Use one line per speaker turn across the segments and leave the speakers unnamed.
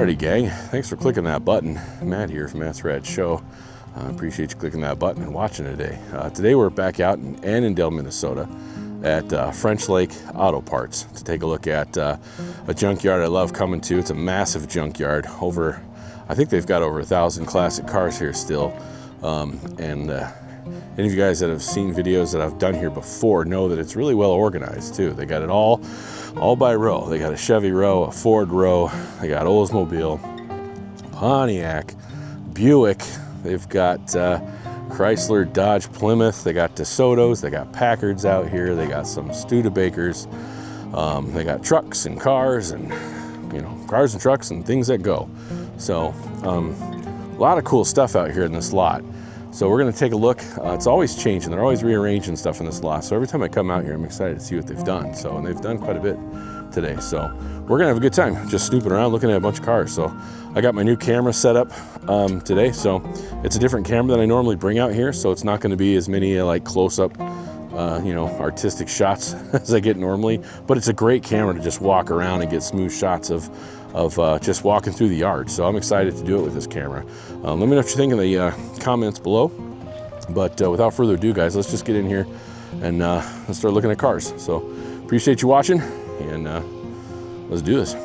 Alrighty, gang. Thanks for clicking that button. Matt here from Matt's Rad Show. I appreciate you clicking that button and watching today. Today we're back out in Annandale, Minnesota at French Lake Auto Parts to take a look at a junkyard I love coming to. It's a massive junkyard. I think they've got over 1,000 classic cars here still. Any of you guys that have seen videos that I've done here before know that it's really well organized too. They got it all by row. They got a Chevy row, a Ford row, they got Oldsmobile, Pontiac, Buick, they've got Chrysler, Dodge, Plymouth, they got Desotos, they got Packards out here, they got some Studebakers, they got trucks and cars and, you know, cars and trucks and things that go. So a lot of cool stuff out here in this lot. So we're going to take a look. It's always changing. They're always rearranging stuff in this lot. So every time I come out here, I'm excited to see what they've done. And they've done quite a bit today. So we're going to have a good time just snooping around, looking at a bunch of cars. So I got my new camera set up today. So it's a different camera than I normally bring out here. So it's not going to be as many like close-up, you know, artistic shots as I get normally. But it's a great camera to just walk around and get smooth shots of just walking through the yard. So I'm excited to do it with this camera. Let me know what you think in the comments below. But without further ado, guys, let's just get in here and let's start looking at cars. So appreciate you watching, and let's do this.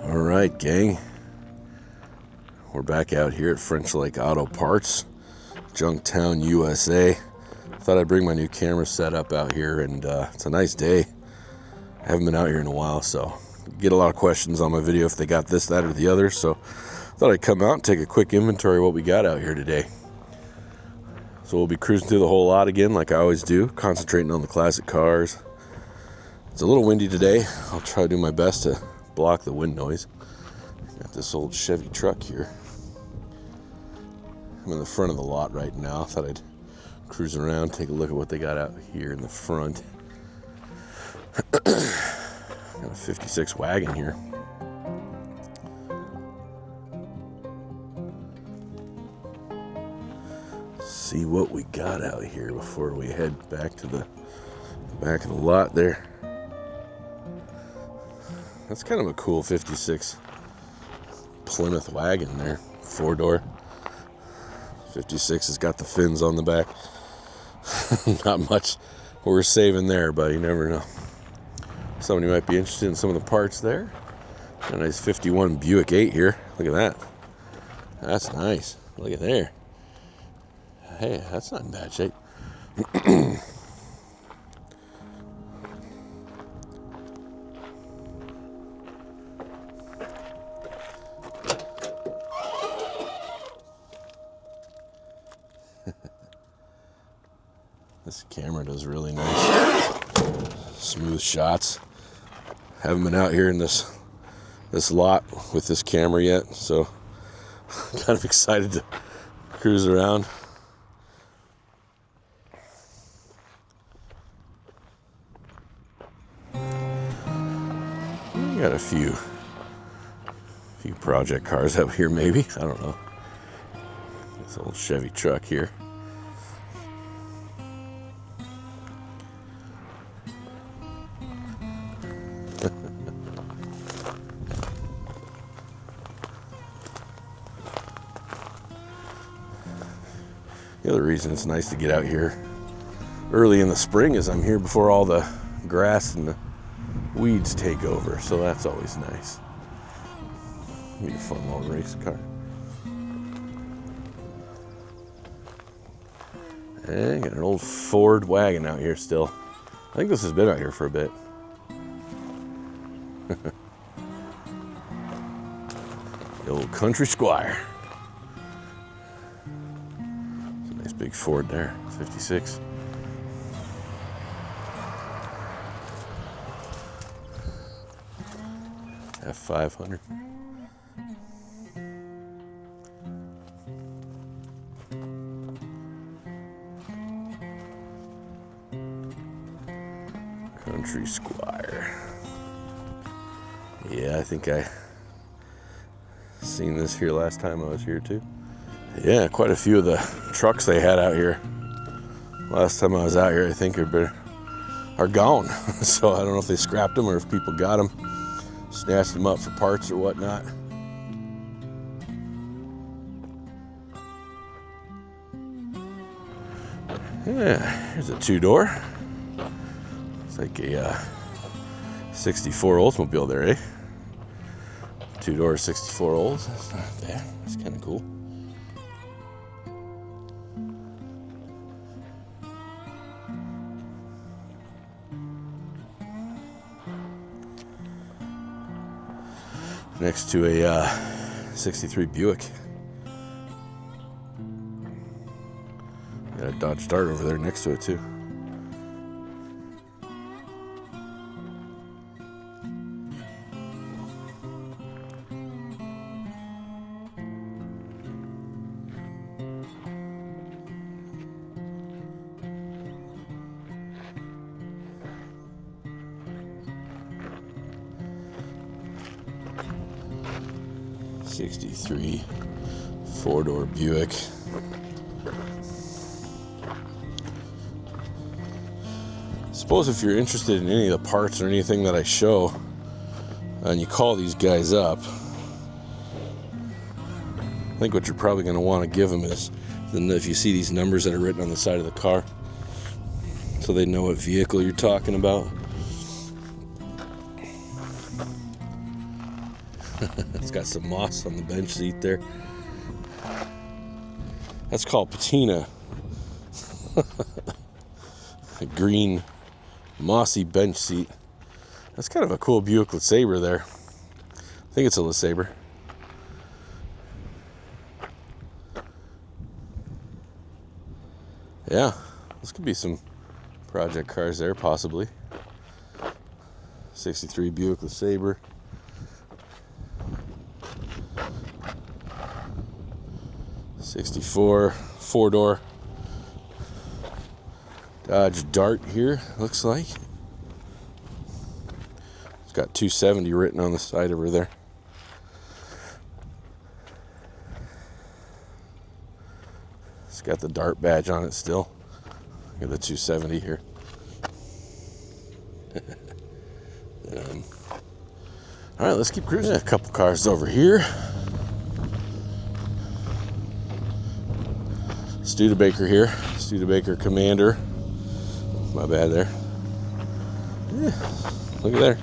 All right, gang. We're back out here at French Lake Auto Parts, Junktown, USA. Thought I'd bring my new camera set up out here, and it's a nice day. I haven't been out here in a while, so get a lot of questions on my video if they got this, that, or the other. So thought I'd come out and take a quick inventory of what we got out here today. So we'll be cruising through the whole lot again like I always do, concentrating on the classic cars. It's a little windy today. I'll try to do my best to block the wind noise. Got this old Chevy truck here. I'm in the front of the lot right now. Thought I'd cruise around, take a look at what they got out here in the front. Got a 56 wagon here. See what we got out here before we head back to the back of the lot there. That's kind of a cool 56 Plymouth wagon there, 4-door. 56 has got the fins on the back. Not much we're saving there, but you never know. Somebody might be interested in some of the parts there. Got a nice 51 Buick 8 here. Look at that. That's nice. Look at there. Hey, that's not in bad shape. This camera does really nice, smooth shots. Haven't been out here in this lot with this camera yet, so kind of excited to cruise around. We got a few project cars out here, maybe. I don't know. This old Chevy truck here. The other reason it's nice to get out here early in the spring is I'm here before all the grass and the weeds take over, so that's always nice. Be a fun little race car. And got an old Ford wagon out here still. I think this has been out here for a bit. The old Country Squire. Big Ford there, 56. F500. Country Squire. Yeah, I think I seen this here last time I was here too. Yeah, quite a few of the trucks they had out here. Last time I was out here, I think are gone. So I don't know if they scrapped them or if people got them. snatched them up for parts or whatnot. Yeah, here's a two-door. It's like a 64 Oldsmobile there, eh? Two-door 64 Olds. That's not bad. That's kind of cool. Next to a 63 Buick. Got a Dodge Dart over there next to it too. '63 four-door Buick. Suppose if you're interested in any of the parts or anything that I show, and you call these guys up, I think what you're probably going to want to give them is, then if you see these numbers that are written on the side of the car, so they know what vehicle you're talking about. It's got some moss on the bench seat there. That's called patina. A green mossy bench seat. That's kind of a cool Buick LeSabre there. I think it's a LeSabre. Yeah, this could be some project cars there, possibly. 63 Buick LeSabre. '64 four-door Dodge Dart here, looks like. It's got 270 written on the side over there. It's got the Dart badge on it still. Got the 270 here. All right, let's keep cruising. A couple cars over here. Studebaker here. Studebaker Commander. My bad there. Yeah, look at there.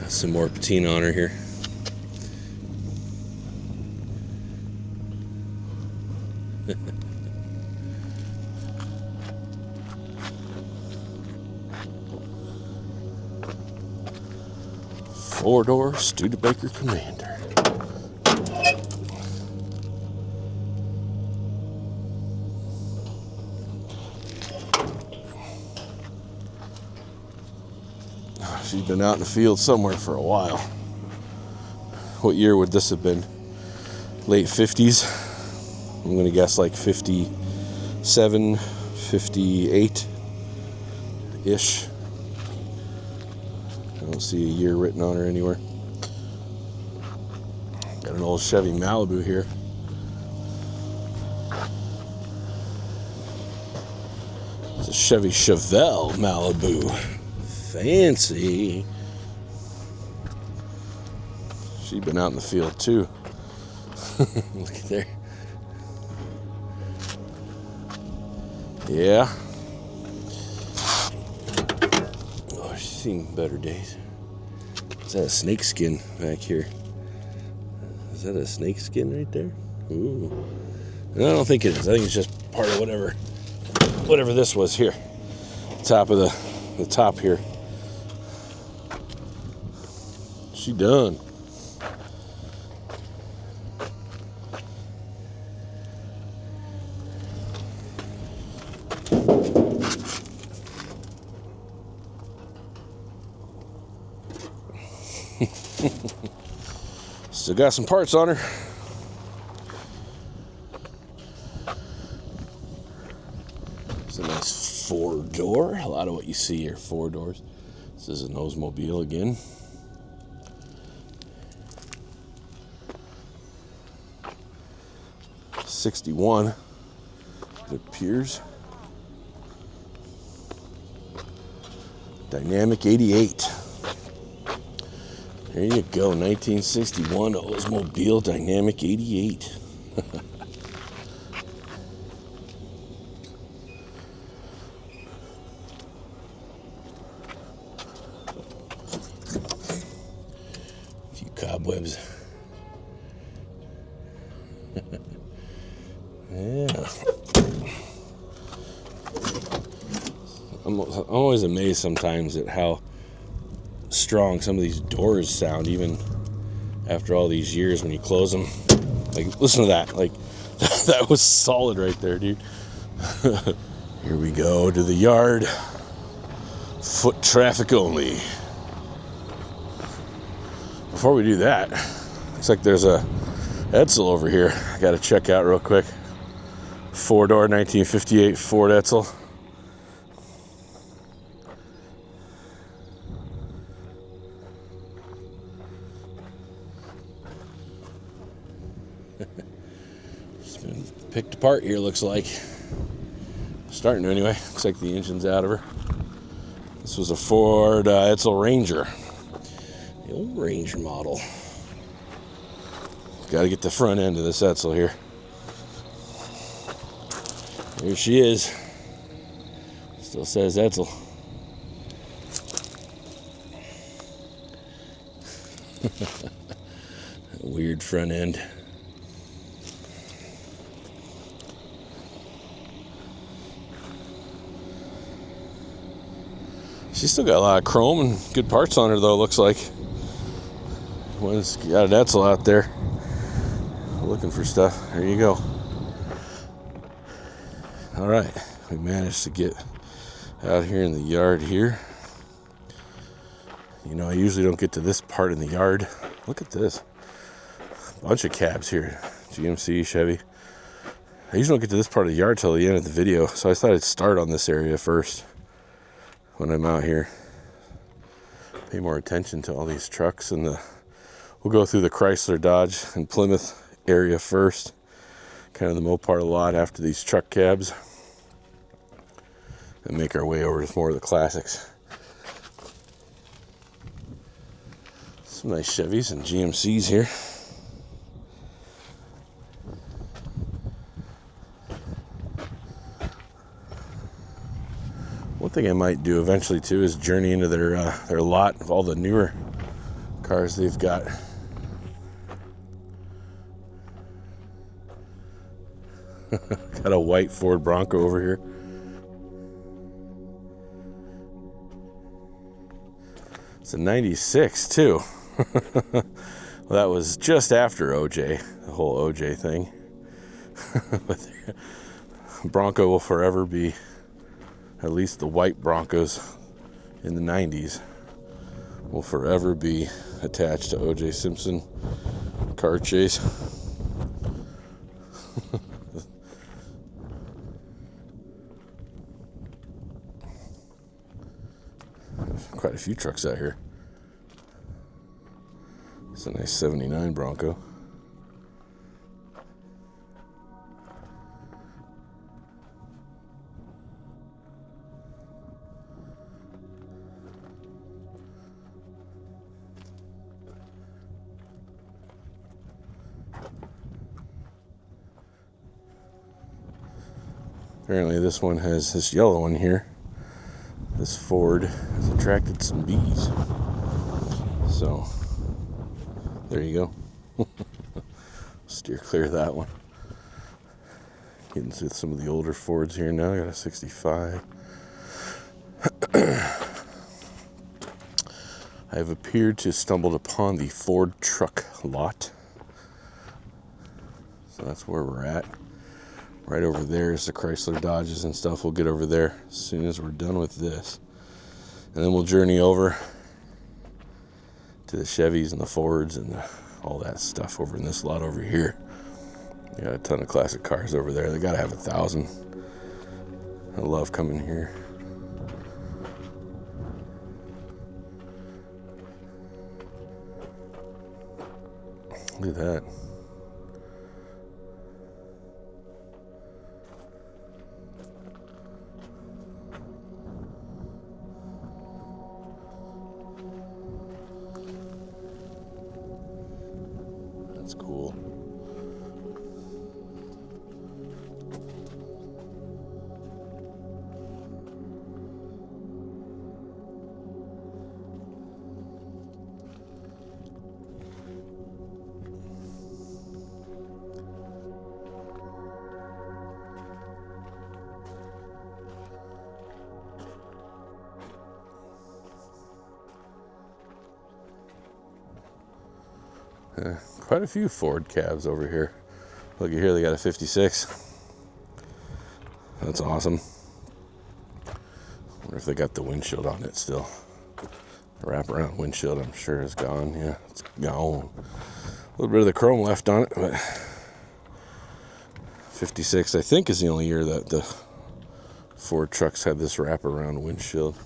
Got some more patina on her here. Four-door Studebaker Commander. She's been out in the field somewhere for a while. What year would this have been? Late 50s? I'm going to guess like 57, 58-ish. I don't see a year written on her anywhere. Got an old Chevy Malibu here. It's a Chevy Chevelle Malibu. Fancy. She's been out in the field too. Look at there. Yeah. Oh, she's seen better days. Is that a snake skin back here? Is that a snake skin right there? Ooh. No, I don't think it is. I think it's just part of whatever this was here. Top of the top here. She done. Still got some parts on her. It's a nice four-door. A lot of what you see here, four doors. This is an Oldsmobile again. 1961, it appears. Dynamic 88. There you go, 1961 Oldsmobile Dynamic 88. A few cobwebs. Yeah. I'm always amazed sometimes at how strong some of these doors sound, even after all these years when you close them. Like, listen to that. Like, that was solid right there, dude. Here we go to the yard. Foot traffic only. Before we do that, looks like there's a Edsel over here I gotta check out real quick. 4-door 1958 Ford Edsel. It's been picked apart here, looks like. Starting to anyway. Looks like the engine's out of her. This was a Ford Edsel Ranger. The old Ranger model. Got to get the front end of this Edsel here. Here she is. Still says Edsel. Weird front end. She's still got a lot of chrome and good parts on her, though, it looks like. One's got an Edsel out there looking for stuff. There you go. All right, we managed to get out here in the yard here. You know, I usually don't get to this part in the yard. Look at this. Bunch of cabs here. GMC, Chevy. I usually don't get to this part of the yard till the end of the video, so I thought I'd start on this area first when I'm out here. Pay more attention to all these trucks, and we'll go through the Chrysler, Dodge, and Plymouth area first. Kind of the Mopar lot after these truck cabs. And make our way over to more of the classics. Some nice Chevys and GMCs here. One thing I might do eventually too is journey into their lot of all the newer cars they've got. Got a white Ford Bronco over here. It's a 96 too. Well, that was just after OJ, the whole OJ thing. But Bronco will forever be, at least the white Broncos in the 90s, will forever be attached to OJ Simpson car chase. Quite a few trucks out here. It's a nice 79 Bronco. Apparently this one has, this yellow one here, this Ford has attracted some bees. So, there you go. Steer clear of that one. Getting to some of the older Fords here now. I got a 65. I have appeared to stumbled upon the Ford truck lot. So that's where we're at. Right over there is the Chrysler Dodges and stuff. We'll get over there as soon as we're done with this. And then we'll journey over to the Chevys and the Fords and all that stuff over in this lot over here. Got a ton of classic cars over there. They gotta have 1,000. I love coming here. Look at that. That's cool. Quite a few Ford cabs over here. Look at here, they got a 56. That's awesome. Wonder if they got the windshield on it still. The wraparound windshield, I'm sure, is gone. Yeah, it's gone. A little bit of the chrome left on it, but 56, I think, is the only year that the Ford trucks had this wraparound windshield.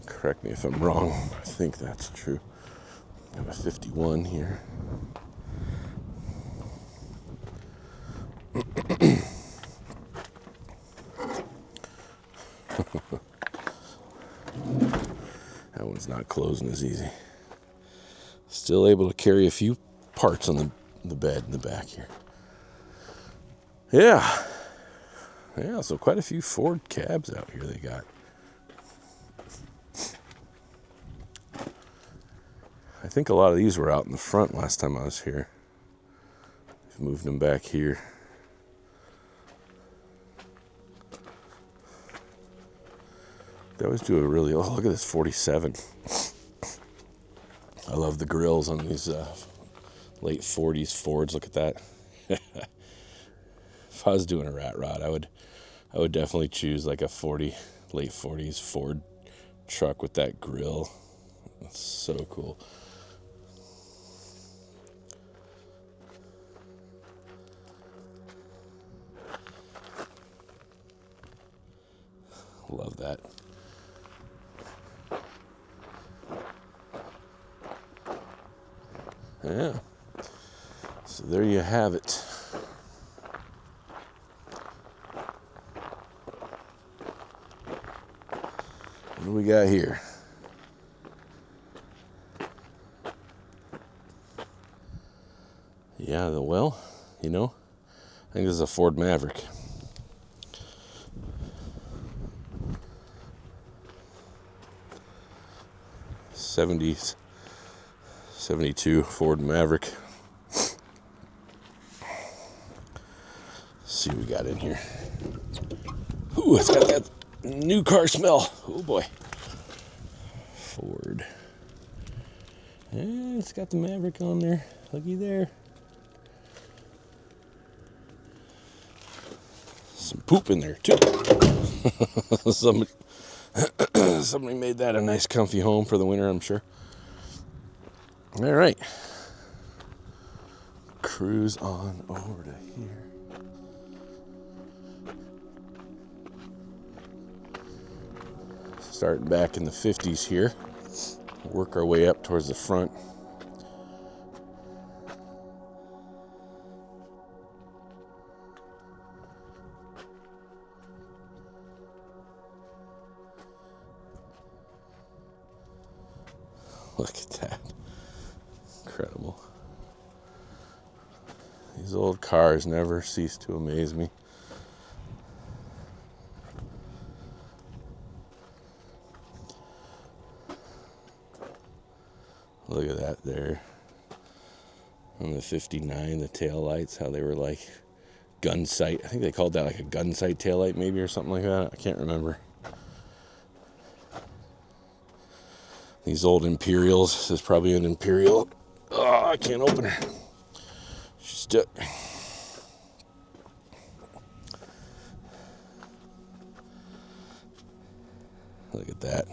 Correct me if I'm wrong. I think that's true. I have a 51 here. That one's not closing as easy. Still able to carry a few parts on the bed in the back here. Yeah, so quite a few Ford cabs out here they got. I think a lot of these were out in the front last time I was here. I've moved them back here. They always do a really, oh, look at this 47. I love the grills on these late 40s Fords. Look at that. If I was doing a rat rod, I would definitely choose like a late 40s Ford truck with that grill. That's so cool. Love that. Yeah. So there you have it. What do we got here? Yeah, well, you know, I think this is a Ford Maverick. '70s, 72 Ford Maverick. Let's see what we got in here. Ooh, it's got that new car smell. Oh boy. Ford. And it's got the Maverick on there. Looky there. Some poop in there too. Somebody made that a nice comfy home for the winter, I'm sure. All right. Cruise on over to here. Starting back in the 50s here. Work our way up towards the front. Look at that. Incredible. These old cars never cease to amaze me. Look at that there. On the 59, the tail lights, how they were like gun sight. I think they called that like a gun sight tail light maybe or something like that. I can't remember. These old Imperials. This is probably an Imperial. Oh, I can't open her. She's stuck. Look at that.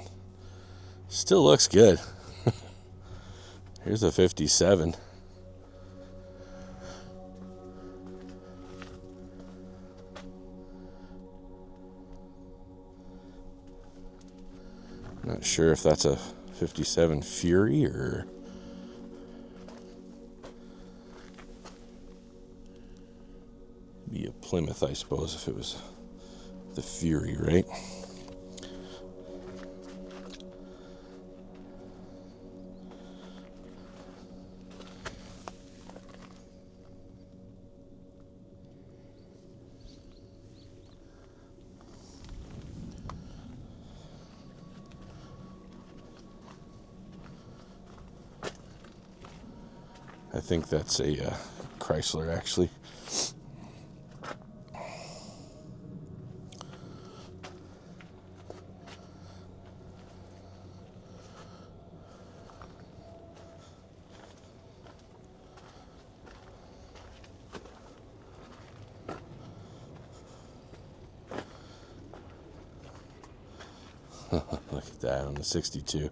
Still looks good. Here's a 57. Not sure if that's a 57 Fury or be a Plymouth, I suppose, if it was the Fury, right? I think that's a Chrysler, actually. Look at that on the 62.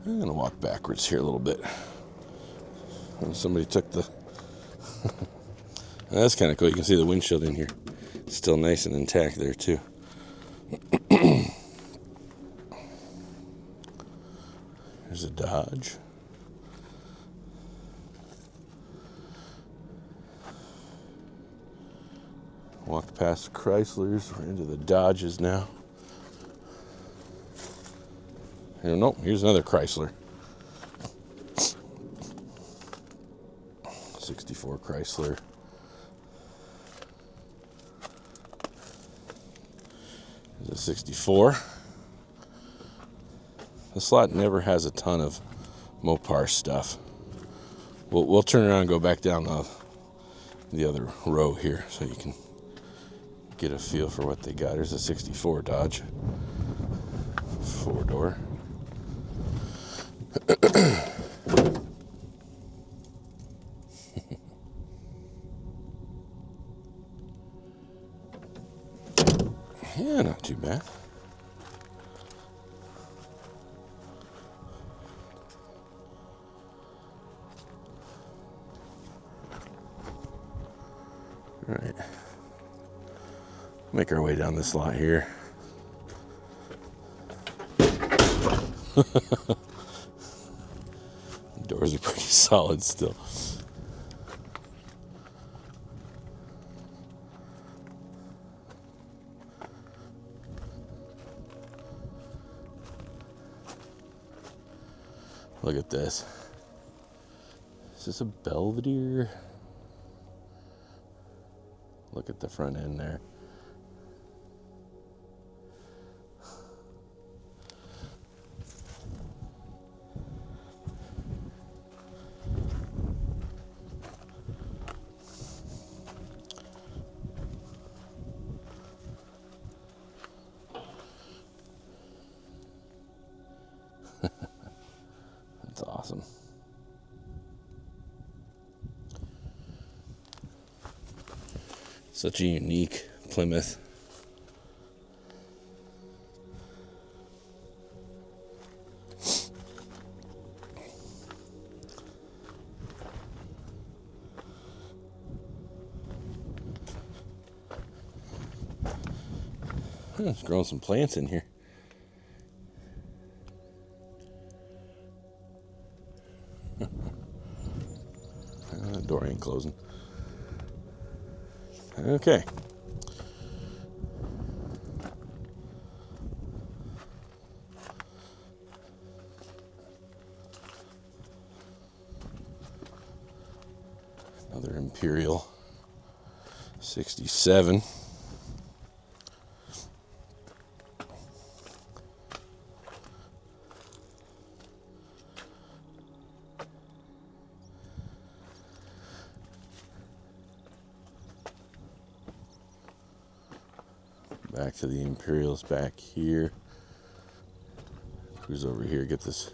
I'm going to walk backwards here a little bit. Somebody took the... That's kind of cool. You can see the windshield in here. It's still nice and intact there, too. There's a Dodge. Walked past the Chryslers. We're into the Dodges now. Nope, here's another Chrysler. 64 Chrysler. There's a 64. This lot never has a ton of Mopar stuff. We'll turn around and go back down the other row here so you can get a feel for what they got. There's a 64 Dodge. 4-door. Yeah, not too bad. All right. Make our way down this lot here. Doors are pretty solid still. Look at this. Is this a Belvedere? Look at the front end there. That's awesome. Such a unique Plymouth. There's growing some plants in here. The door ain't closing. Okay. Another Imperial 67. Back to the Imperials back here. Who's over here? Get this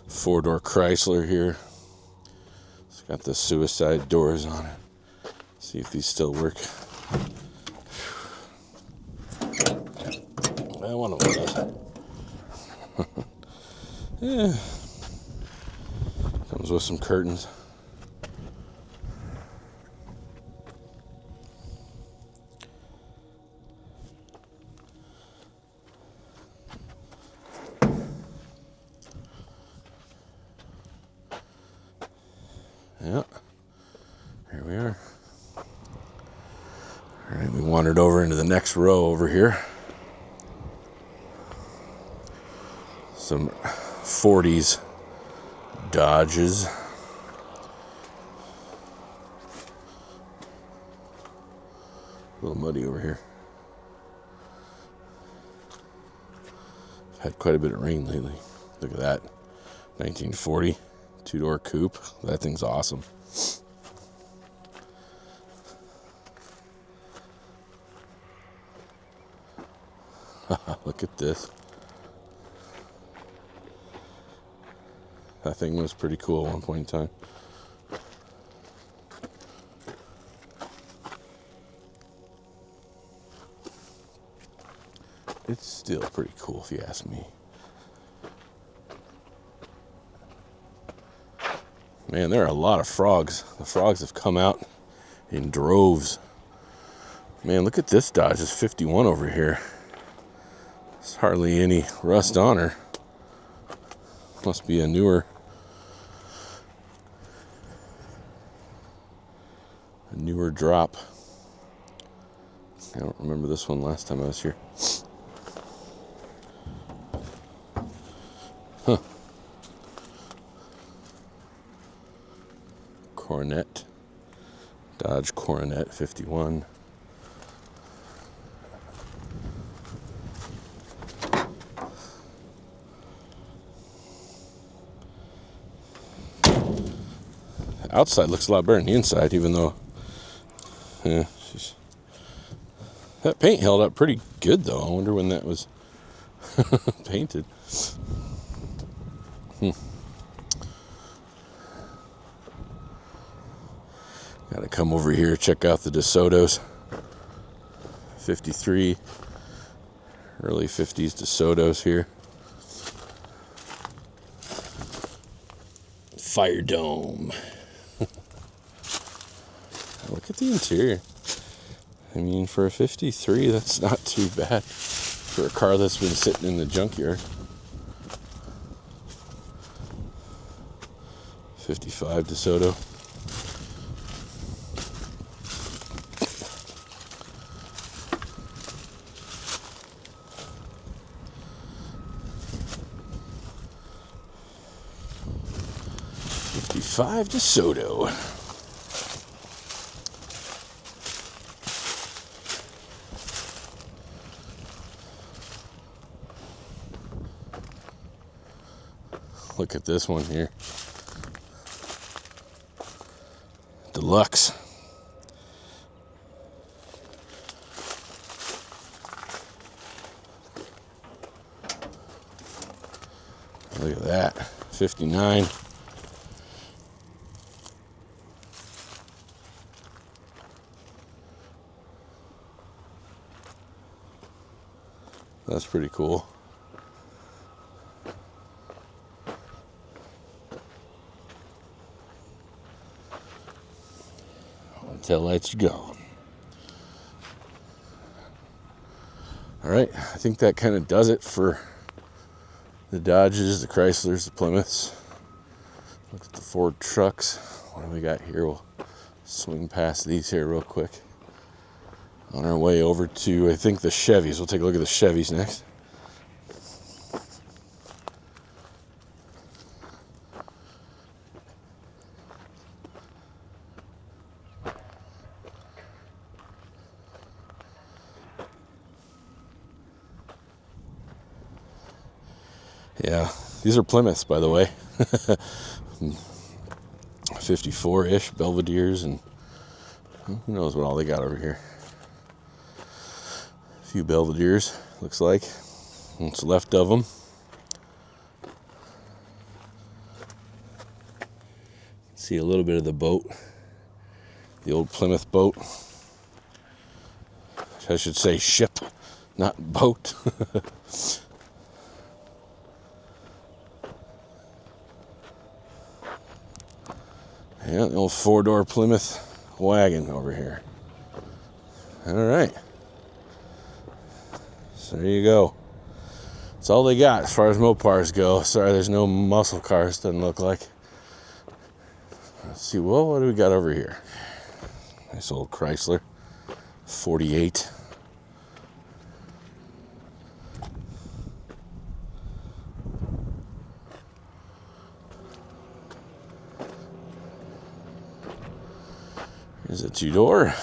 4-door Chrysler here. It's got the suicide doors on it. See if these still work. Well, one of them does. Yeah. Comes with some curtains. Yeah, here we are. All right, we wandered over into the next row over here. Some 40s Dodges. A little muddy over here. Had quite a bit of rain lately. Look at that. 1940 two-door coupe. That thing's awesome. Look at this. That thing was pretty cool at one point in time. It's still pretty cool if you ask me. Man, there are a lot of frogs. The frogs have come out in droves. Man, look at this Dodge. It's 51 over here. There's hardly any rust on her. Must be a newer drop. I don't remember this one last time I was here. Huh. Coronet. Dodge Coronet 51. Outside looks a lot better than the inside, even though that paint held up pretty good though. I wonder when that was painted. Gotta come over here, check out the Desotos. 53, early 50s Desotos here. Fire dome. Look at the interior. I mean, for a 53, that's not too bad for a car that's been sitting in the junkyard. 55 Desoto. '55 Desoto. Look at this one here. Deluxe. Look at that. 59. That's pretty cool. Tail lights are gone. All right, I think that kind of does it for the Dodges, the Chryslers, the Plymouths. Look at the Ford trucks. What do we got here? We'll swing past these here real quick. On our way over to, I think, the Chevys. We'll take a look at the Chevys next. Yeah, these are Plymouths, by the way. 54-ish Belvederes, and who knows what all they got over here. A few Belvederes, looks like. What's left of them. See a little bit of the boat. The old Plymouth boat. I should say ship, not boat. Yeah, the old four-door Plymouth wagon over here. All right. So there you go. That's all they got as far as Mopars go. Sorry, there's no muscle cars, doesn't look like. Let's see, well, what do we got over here? Nice old Chrysler. 48. Here's a two-door.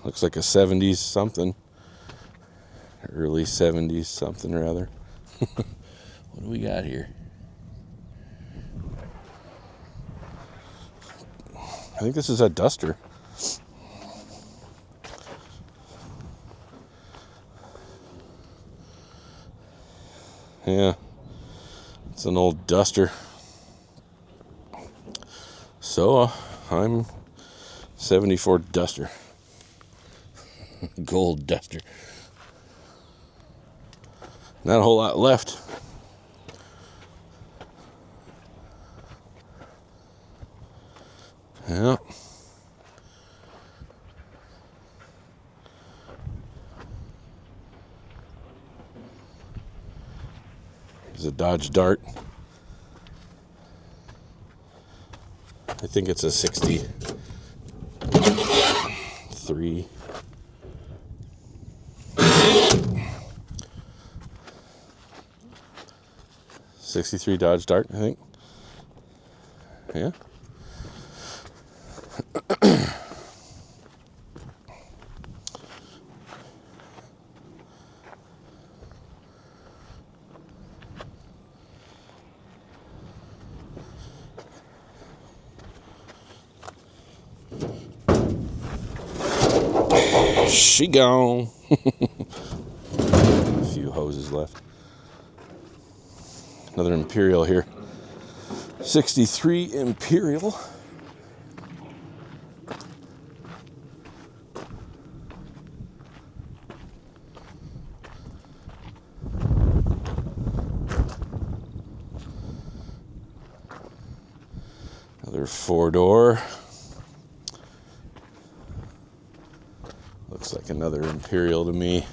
Looks like a 70s something. Or early 70s something or other. What do we got here? I think this is a Duster. Yeah, it's an old Duster. So I'm 74 Duster. Gold Duster. Not a whole lot left. Yeah. There's a Dodge Dart. I think it's a 63. 63 Dodge Dart, I think. Yeah. She gone. A few hoses left. Another Imperial here. 63 Imperial. Another 4-door. Looks like another Imperial to me.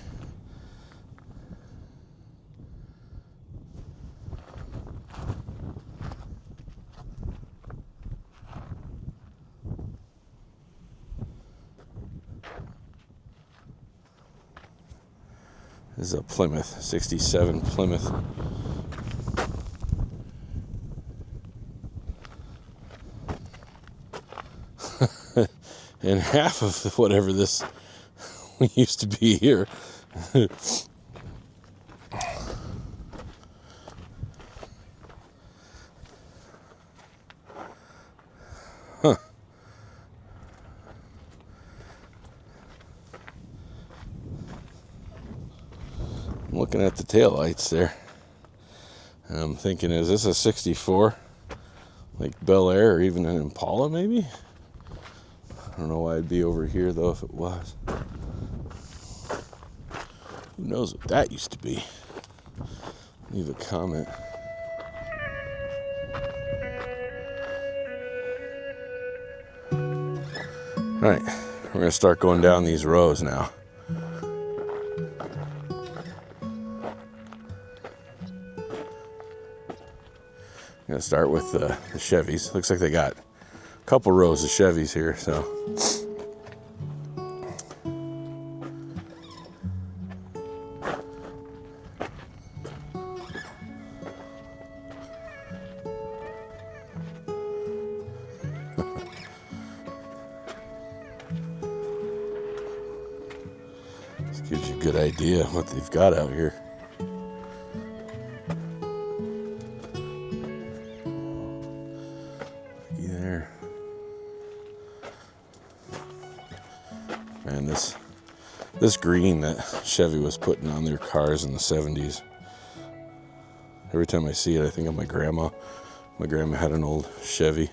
This is a Plymouth, 67 Plymouth. And half of whatever this used to be here. Huh. I'm looking at the taillights there. And I'm thinking, is this a 64? Like Bel Air or even an Impala maybe? I don't know why it'd be over here though if it was. Who knows what that used to be? Leave a comment. Alright, we're going to start going down these rows now. I'm going to start with the Chevys. Looks like they got a couple rows of Chevys here, so. This gives you a good idea of what they've got out here. Man, this green that Chevy was putting on their cars in the 70s. Every time I see it, I think of my grandma. My grandma had an old Chevy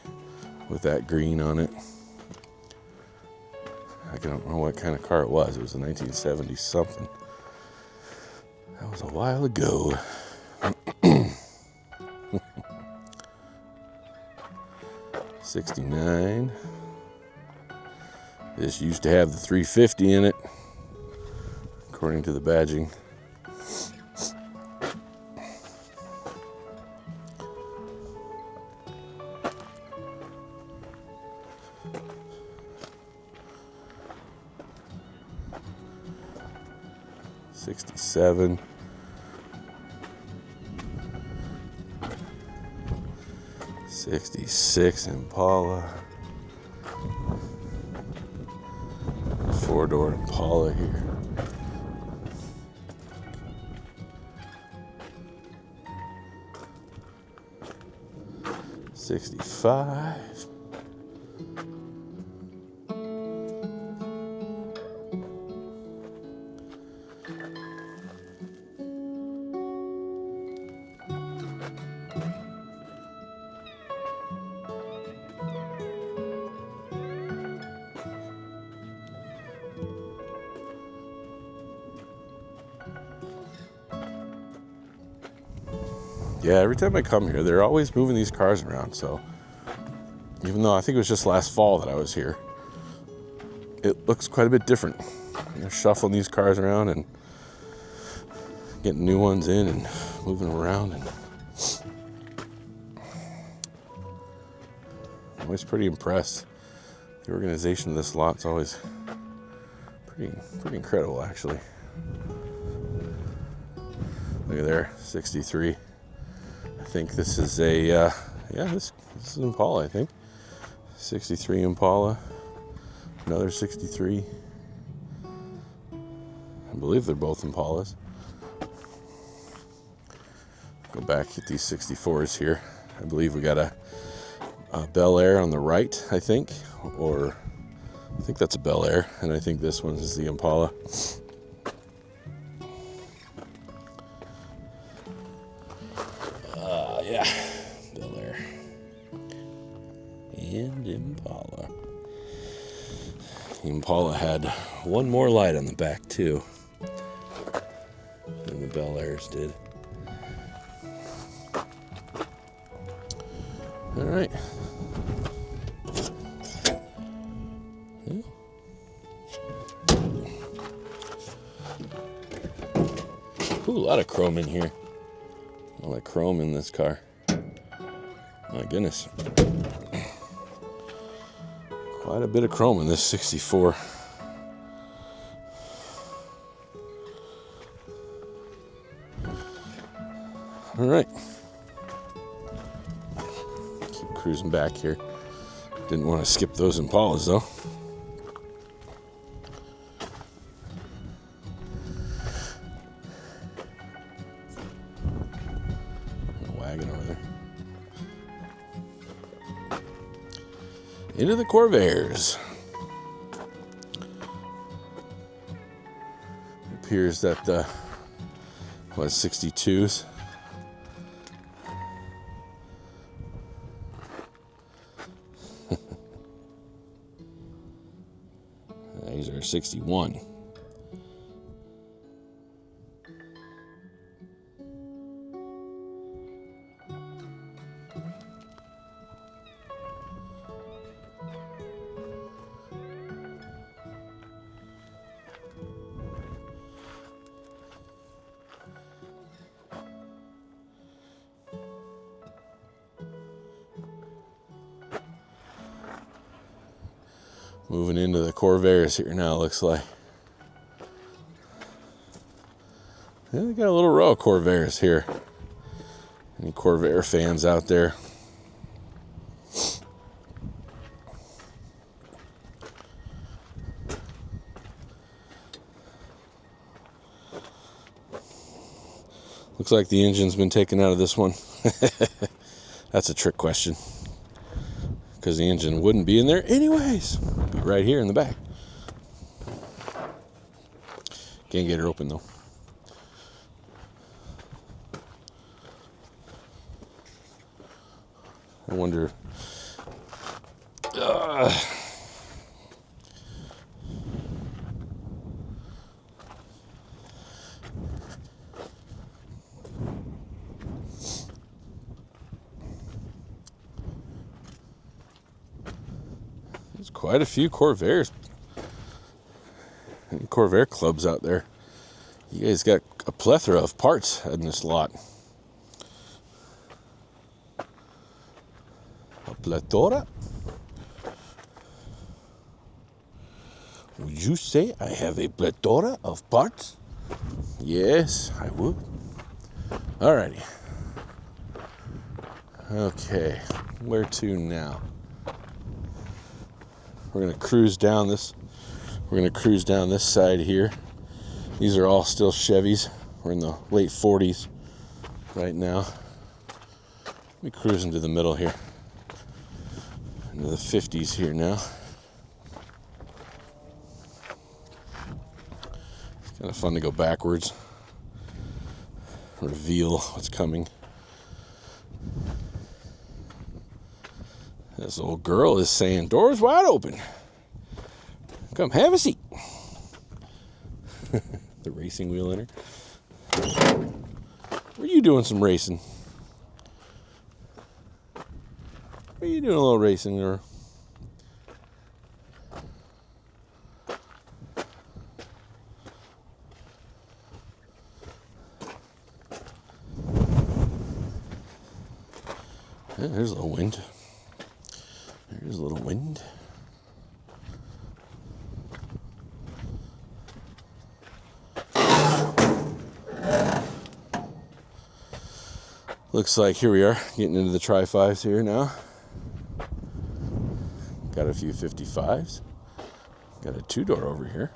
with that green on it. I don't know what kind of car it was. It was a 1970 something. That was a while ago. '69. This used to have the 350 in it, according to the badging. '67. '66 Impala. 4-door Impala here. 65. Yeah, every time I come here, they're always moving these cars around. So even though I think it was just last fall that I was here, it looks quite a bit different. They're shuffling these cars around and getting new ones in and moving them around. And I'm always pretty impressed. The organization of this lot's always pretty incredible, actually. Look at there, 63. I think this is a, yeah, this is Impala, I think. 63 Impala, another 63. I believe they're both Impalas. Go back, get these 64s here. I believe we got a Bel Air on the right, I think. Or, I think that's a Bel Air, and I think this one is the Impala. Yeah, Bel Air and Impala. Impala had one more light on the back too than the Bel Airs did. All right. Yeah. Ooh, a lot of chrome in here. All that chrome in this car. My goodness. Quite a bit of chrome in this 64. All right. Keep cruising back here. Didn't want to skip those Impalas though. Into the Corvairs. It appears that the 62s. These are 61. Moving into the Corvairs here now, looks like. Yeah, they got a little row of Corvairs here. Any Corvair fans out there? Looks like the engine's been taken out of this one. That's a trick question. Because the engine wouldn't be in there anyways. It'd be right here in the back. Can't get her open though. I wonder. There's quite a few Corvairs. Corvair clubs out there. You guys got a plethora of parts in this lot. A plethora? Would you say I have a plethora of parts? Yes, I would. Alrighty. Okay, where to now? We're gonna cruise down this. We're gonna cruise down this side here. These are all still Chevys. We're in the late 40s right now. Let me cruise into the middle here. Into the 50s here now. It's kind of fun to go backwards. Reveal what's coming. This old girl is saying, doors wide open. Come have a seat. The racing wheel in her. Were you doing some racing? Were you doing a little racing or? Yeah, there's a little wind. There's a little wind. Looks like here we are, getting into the Tri-5s here now. Got a few 55s. Got a two-door over here.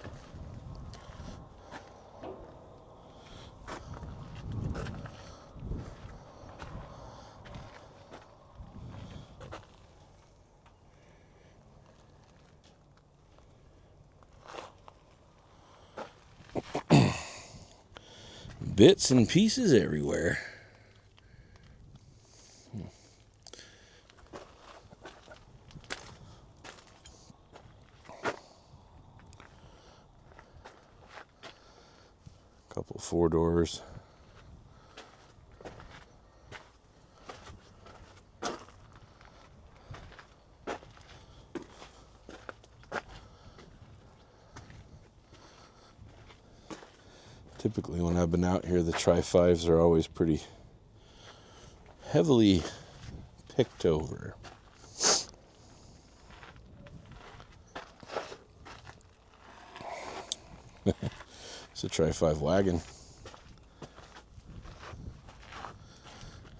Bits and pieces everywhere. Couple four doors. Typically when I've been out here, the Tri-5s are always pretty heavily picked over. It's a Tri-5 wagon.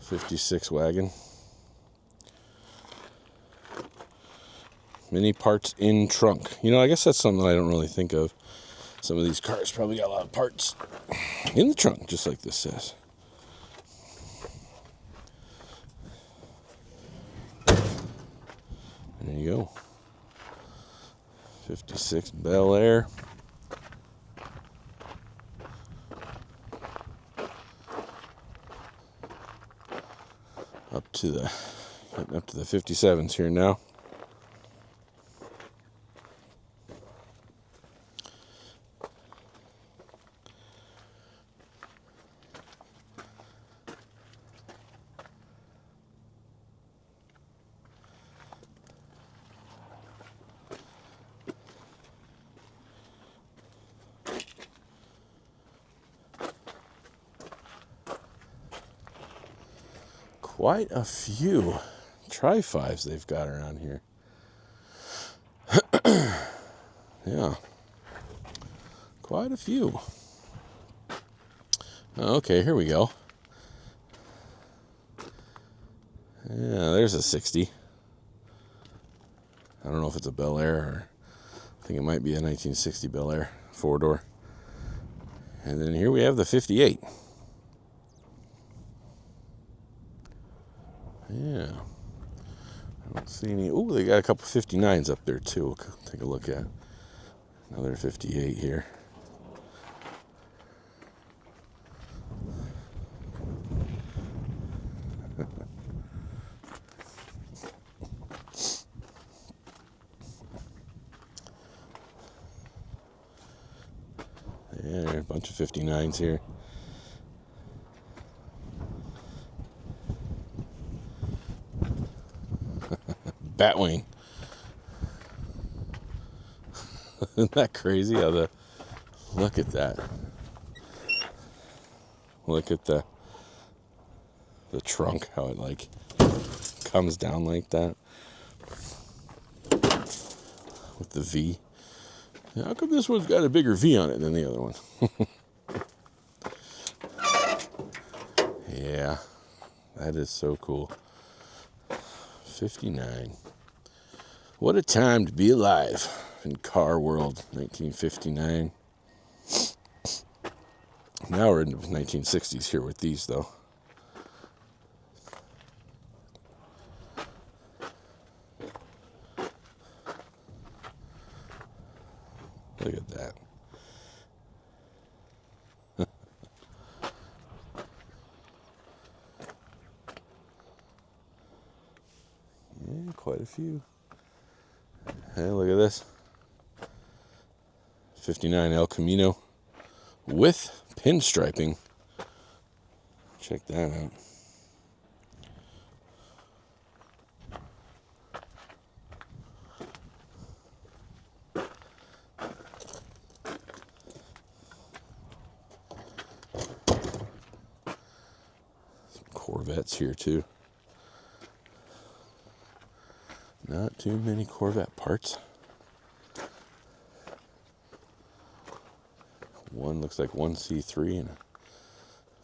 56 wagon. Many parts in trunk. You know, I guess that's something I don't really think of. Some of these cars probably got a lot of parts in the trunk, just like this says. There you go. 56 Bel Air. Up to the 57s here now. Quite a few Tri-5s they've got around here. Yeah. Quite a few. Okay, here we go. Yeah, there's a 60. I don't know if it's a Bel Air or I think it might be a 1960 Bel Air four-door. And then here we have the 58. Yeah. I don't see any. Oh, they got a couple 59s up there too. We'll take a look at. Another 58 here. Yeah, a bunch of 59s here. Batwing. Isn't that crazy how look at that. Look at the trunk, how it like comes down like that. With the V. How come this one's got a bigger V on it than the other one? Yeah, that is so cool. 59. What a time to be alive in car world, 1959. Now we're in the 1960s here with these, though. Look at that. Yeah, quite a few. Hey, look at this. 59 El Camino with pinstriping. Check that out. Some Corvettes here too. Not too many Corvette parts. One looks like one C3, and I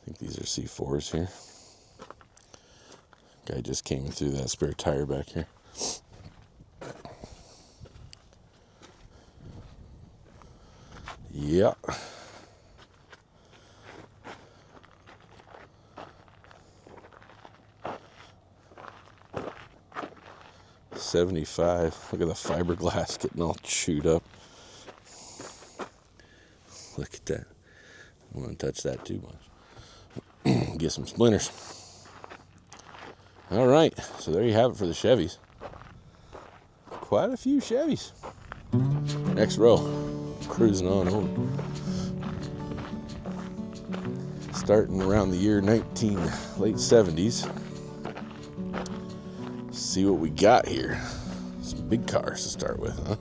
think these are C4s here. Guy just came through that spare tire back here. Yeah. $75. Look at the fiberglass getting all chewed up. Look at that. I want to touch that too much. Get some splinters. All right, so there you have it for the Chevys. Quite a few Chevys. Next row, cruising on over. Starting around the year late 70s. See what we got here. Some big cars to start with, huh?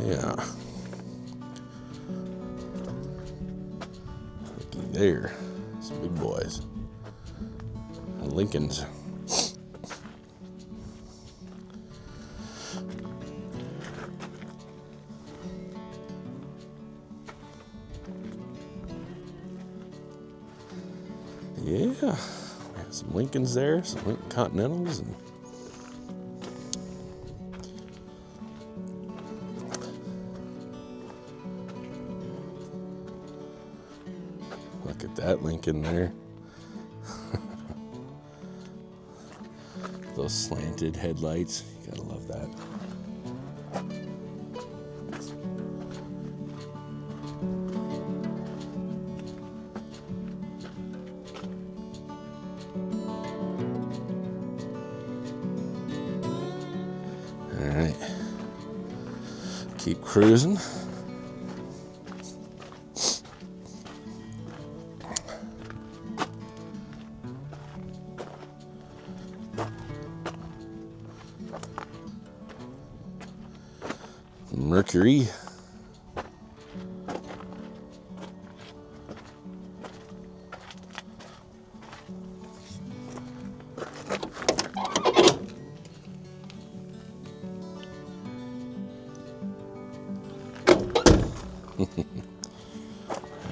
Yeah. Looky there. Some big boys. Lincolns. Yeah, we have some Lincolns there, some Lincoln Continentals, and look at that Lincoln there. Those slanted headlights, you gotta love that. All right, keep cruising. Mercury.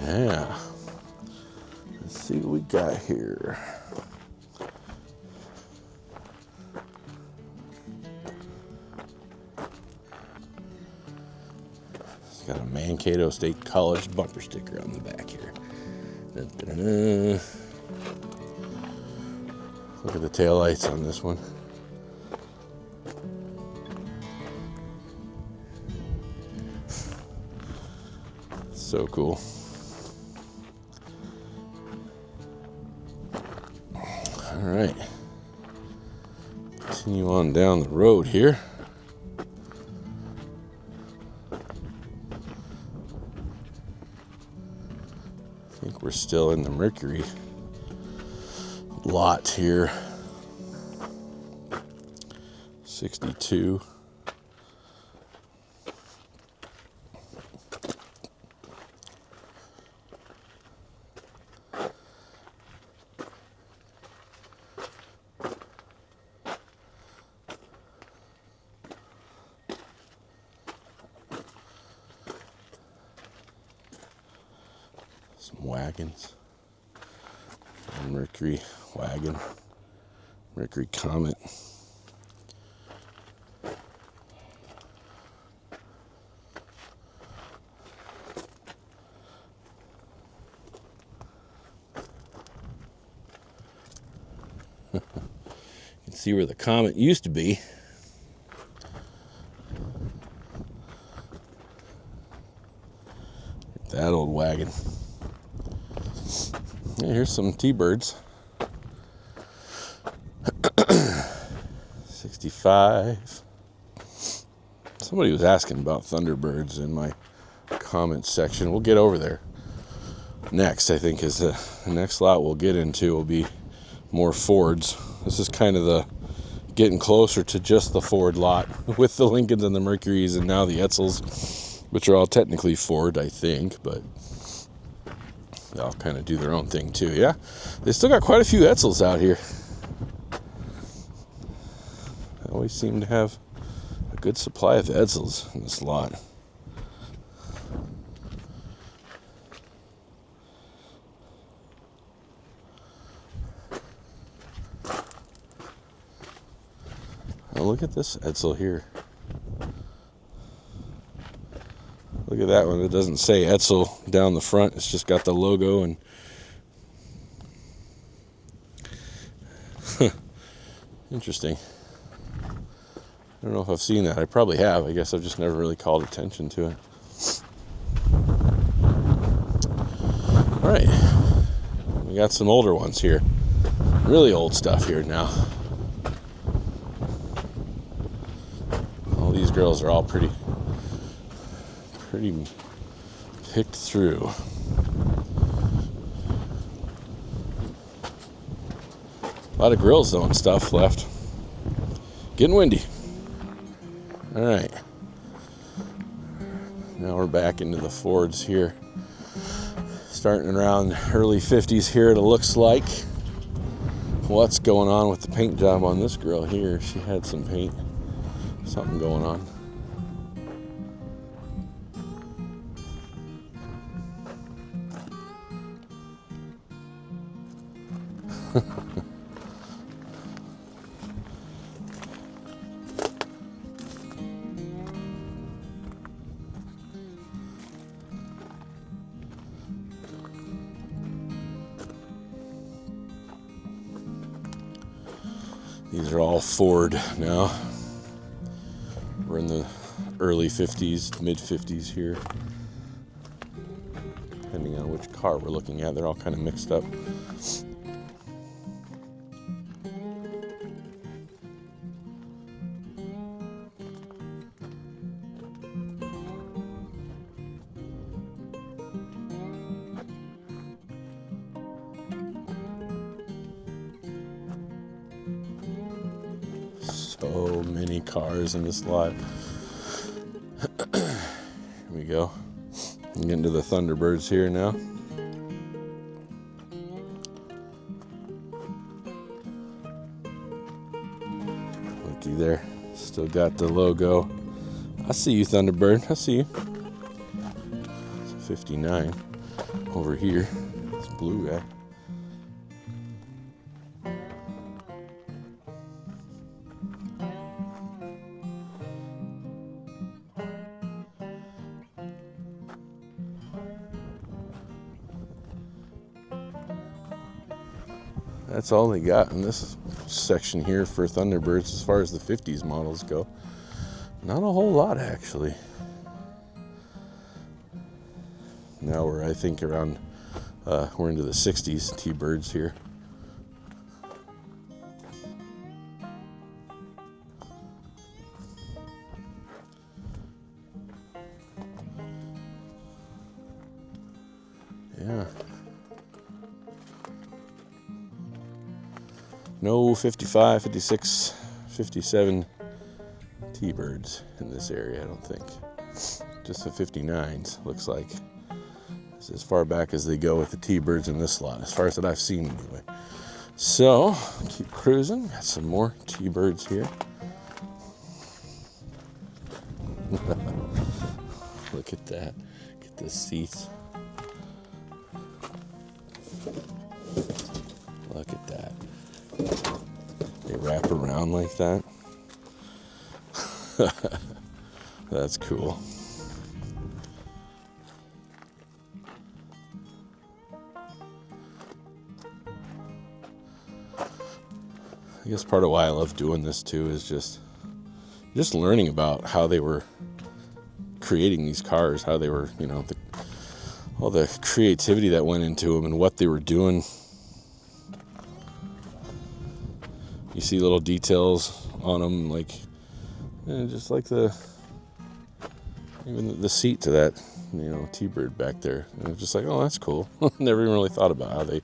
Yeah. Let's see what we got here. Got a Mankato State College bumper sticker on the back here. Da-da-da. Look at the taillights on this one. So cool. All right. Continue on down the road here. I think we're still in the Mercury lot here. 62. Some wagons. Mercury wagon. Mercury Comet. You can see where the Comet used to be. That old wagon. Yeah, here's some T-Birds. 65. Somebody was asking about Thunderbirds in my comments section. We'll get over there next. I think is the next lot we'll get into will be more Fords. This is kind of the getting closer to just the Ford lot with the Lincolns and the Mercurys and now the Edsels, which are all technically Ford, I think, but they all kind of do their own thing too. Yeah, they still got quite a few Edsels out here. They always seem to have a good supply of Edsels in this lot. Oh, look at this Edsel here. Look at that one. It doesn't say Edsel down the front. It's just got the logo and interesting. I don't know if I've seen that. I probably have. I guess I've just never really called attention to it. All right. We got some older ones here. Really old stuff here now. All these girls are all pretty picked through. A lot of grills though and stuff left. Getting windy. All right. Now we're back into the Fords here. Starting around early 50s here, it looks like. What's going on with the paint job on this girl here? She had some paint. Something going on. These are all Ford now. We're in the early 50s, mid 50s here. Depending on which car we're looking at, they're all kind of mixed up. So many cars in this lot. Here we go. I'm getting to the Thunderbirds here now. Looky there. Still got the logo. I see you, Thunderbird. I see you. It's a 59 over here. This blue guy. That's all they got in this section here for Thunderbirds as far as the 50s models go. Not a whole lot, actually. Now we're, I think, around, we're into the 60s T-Birds here. Yeah. No 55, 56, 57 T-Birds in this area, I don't think. Just the 59s, looks like. It's as far back as they go with the T-Birds in this lot, as far as that I've seen anyway. So, keep cruising. Got some more T-Birds here. Look at that. Get the seats. Look at that. They wrap around like that. That's cool. I guess part of why I love doing this too is just learning about how they were creating these cars, how they were, you know, all the creativity that went into them and what they were doing. You see little details on them, like just like even the seat to that, T-Bird back there. And it's just like, oh, that's cool. Never even really thought about how they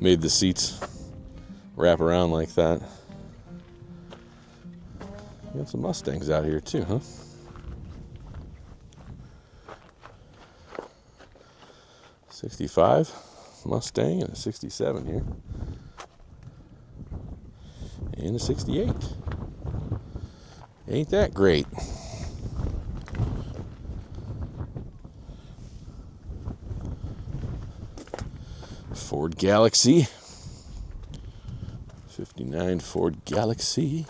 made the seats wrap around like that. You got some Mustangs out here too, huh? '65 Mustang and a '67 here. And a '68. Ain't that great? Ford Galaxy. '59 Ford Galaxy.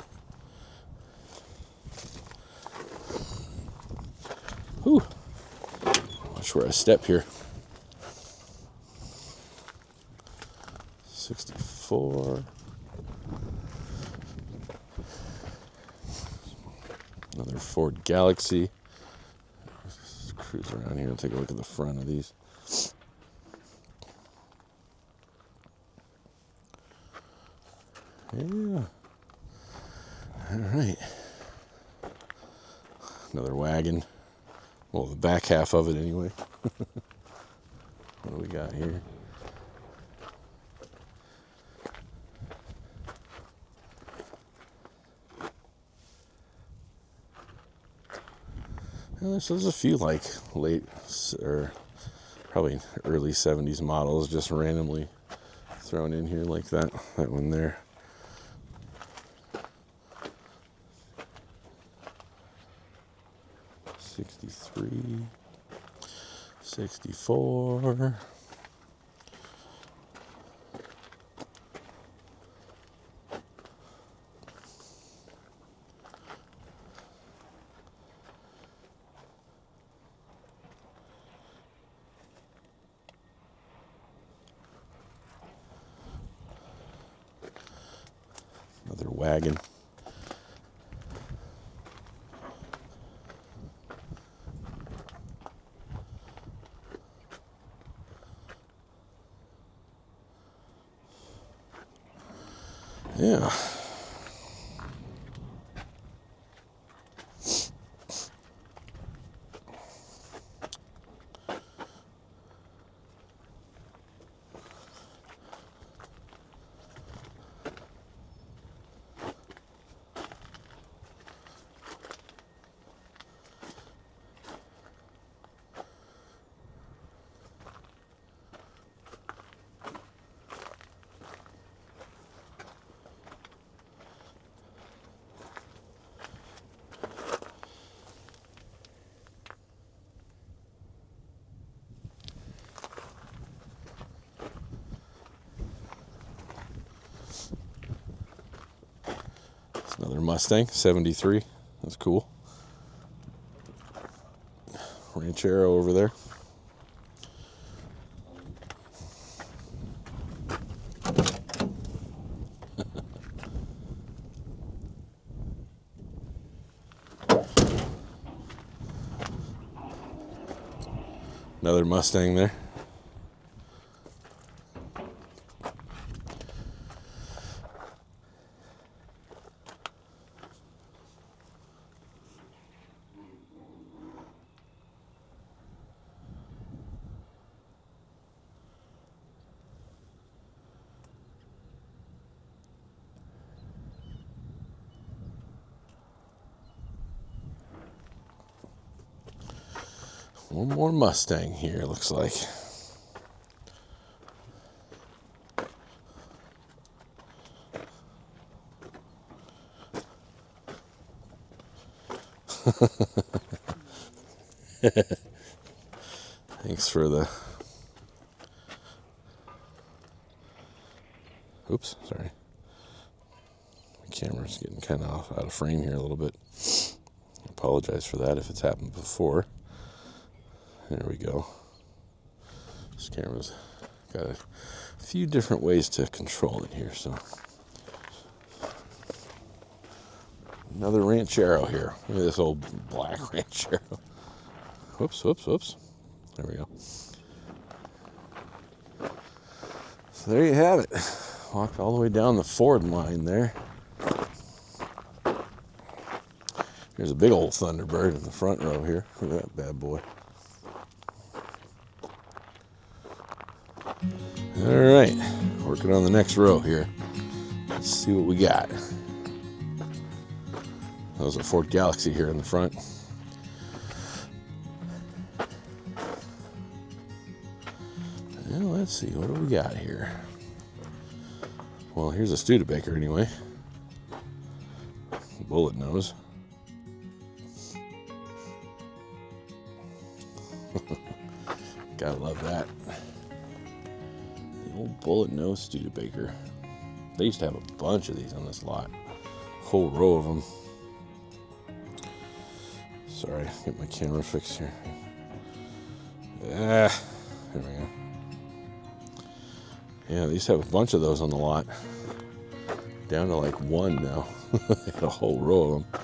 Whew. Watch where I step here. 64. Another Ford Galaxy. Just cruise around here and take a look at the front of these. Yeah. All right. Another wagon. Well, the back half of it anyway. What do we got here? There's a few like late or probably early '70s models just randomly thrown in here like that one there. '63, '64. Another wagon. Yeah. Another Mustang, '73. That's cool. Ranchero over there. Another Mustang there. One more Mustang here, looks like. Thanks for the... Oops, sorry. My camera's getting kind of out of frame here a little bit. I apologize for that if it's happened before. There we go. This camera's got a few different ways to control it here, so. Another Ranchero here. Look at this old black Ranchero. Whoops, whoops, whoops. There we go. So there you have it. Walked all the way down the Ford line there. There's a big old Thunderbird in the front row here. Look at that bad boy. All right, working on the next row here. Let's see what we got. There's a Ford Galaxy here in the front. Well, let's see, what do we got here? Well, here's a Studebaker anyway. Bullet nose. Gotta love that. The old bullet nose Studebaker. They used to have a bunch of these on this lot. Whole row of them. Sorry, get my camera fixed here. There we go. Yeah, they used to have a bunch of those on the lot. Down to like one now. They had a whole row of them.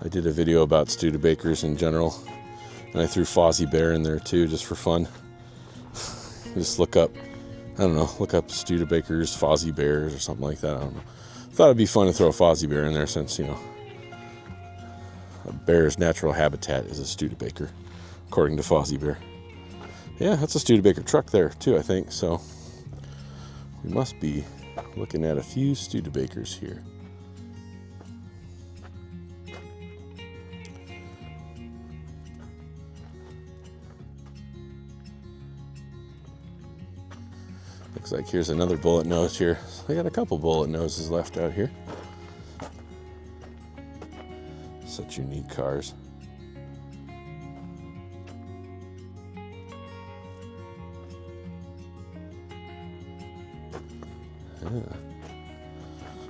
I did a video about Studebakers in general. And I threw Fozzie Bear in there too, just for fun. Just look up, I don't know, look up Studebakers, Fozzie Bears or something like that. I don't know. Thought it'd be fun to throw a Fozzie Bear in there since, you know, a bear's natural habitat is a Studebaker, according to Fozzie Bear. Yeah, that's a Studebaker truck there too, I think. So we must be looking at a few Studebakers here. Looks like here's another bullet nose here. So they got a couple bullet noses left out here. Such unique cars. Yeah.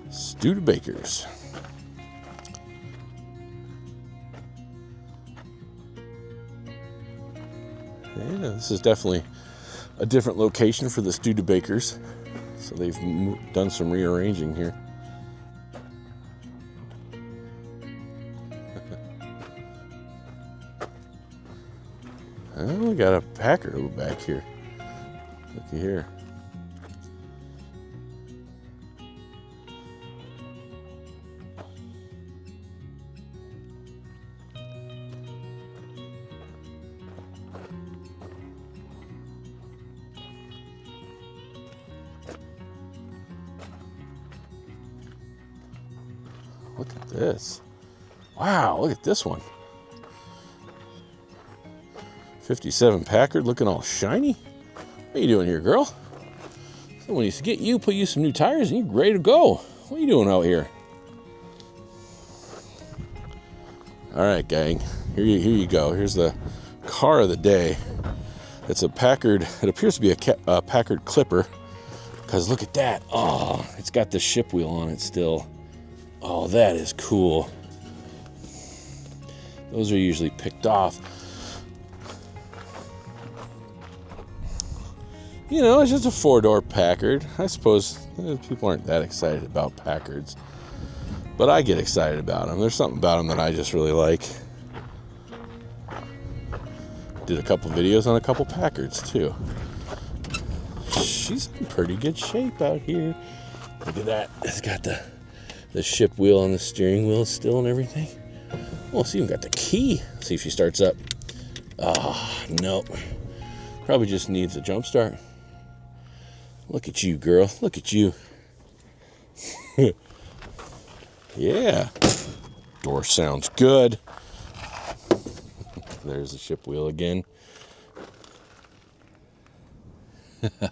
Studebakers. Yeah, this is definitely a different location for the Studebakers. So they've done some rearranging here. Oh, we got a Packard back here. Looky here. Look at this. Wow, look at this one. 57 Packard looking all shiny. What are you doing here, girl? Someone needs to get you, put you some new tires, and you're ready to go. What are you doing out here? All right, gang. Here you go. Here's the car of the day. It's a Packard. It appears to be a Packard Clipper. Because look at that. Oh, it's got the ship wheel on it still. Oh, that is cool. Those are usually picked off. You know, it's just a four-door Packard. I suppose people aren't that excited about Packards. But I get excited about them. There's something about them that I just really like. Did a couple videos on a couple Packards, too. She's in pretty good shape out here. Look at that. It's got the ship wheel on the steering wheel still and everything. Oh, it's even got the key. See if she starts up. Ah, nope. Probably just needs a jump start. Look at you, girl. Look at you. Yeah. Door sounds good. There's the ship wheel again. Look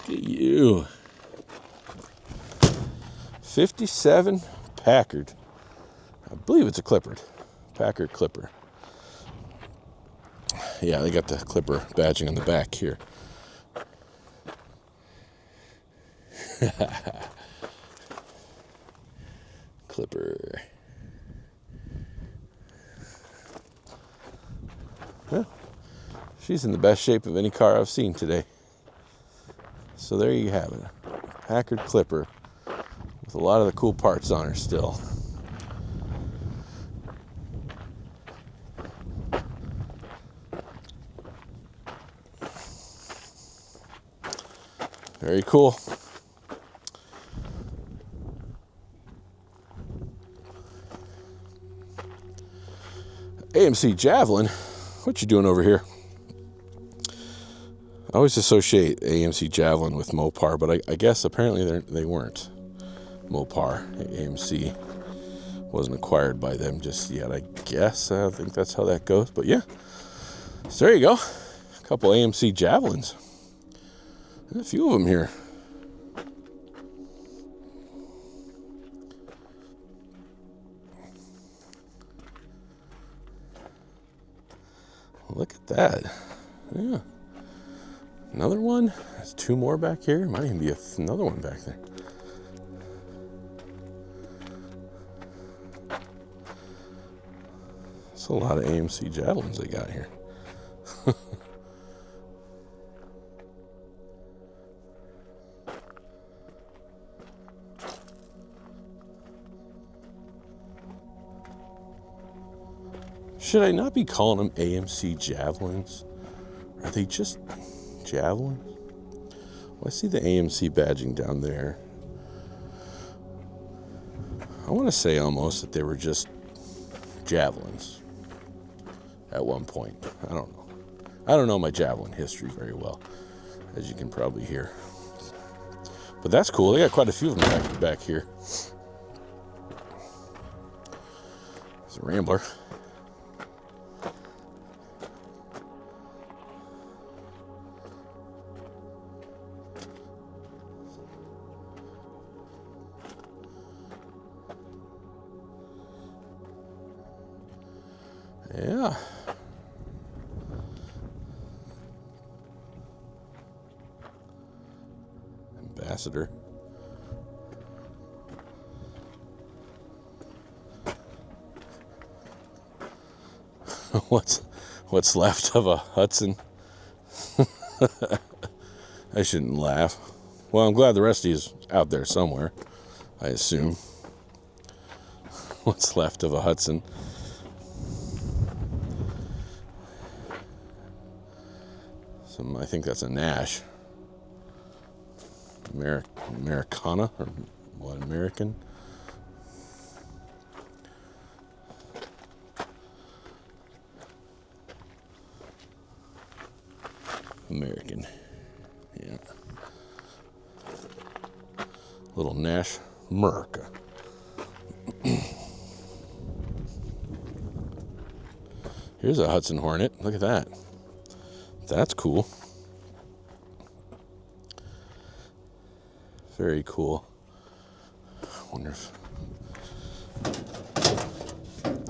at you. 57 Packard. I believe it's a Clipper. Packard Clipper. Yeah, they got the Clipper badging on the back here. Clipper. Well, she's in the best shape of any car I've seen today. So there you have it. Packard Clipper with a lot of the cool parts on her still. Very cool. AMC Javelin, what you doing over here? I always associate AMC Javelin with Mopar, but I guess apparently they weren't. Mopar, AMC wasn't acquired by them just yet, I guess. I think that's how that goes, but yeah. So there you go. A couple AMC Javelins. And a few of them here. Look at that. Yeah. Another one. There's two more back here. Might even be another one back there. That's a lot of AMC Javelins they got here. Should I not be calling them AMC Javelins? Are they just Javelins? Well, I see the AMC badging down there. I want to say almost that they were just Javelins at one point. I don't know. I don't know my Javelin history very well, as you can probably hear. But that's cool. They got quite a few of them back here. It's a Rambler. Yeah. Ambassador. What's left of a Hudson? I shouldn't laugh. Well, I'm glad the rest of you is out there somewhere, I assume. What's left of a Hudson? I think that's a Nash. Americana, or what, American? American, yeah. Little Nash America. Here's a Hudson Hornet. Look at that. That's cool. Very cool. I wonder if...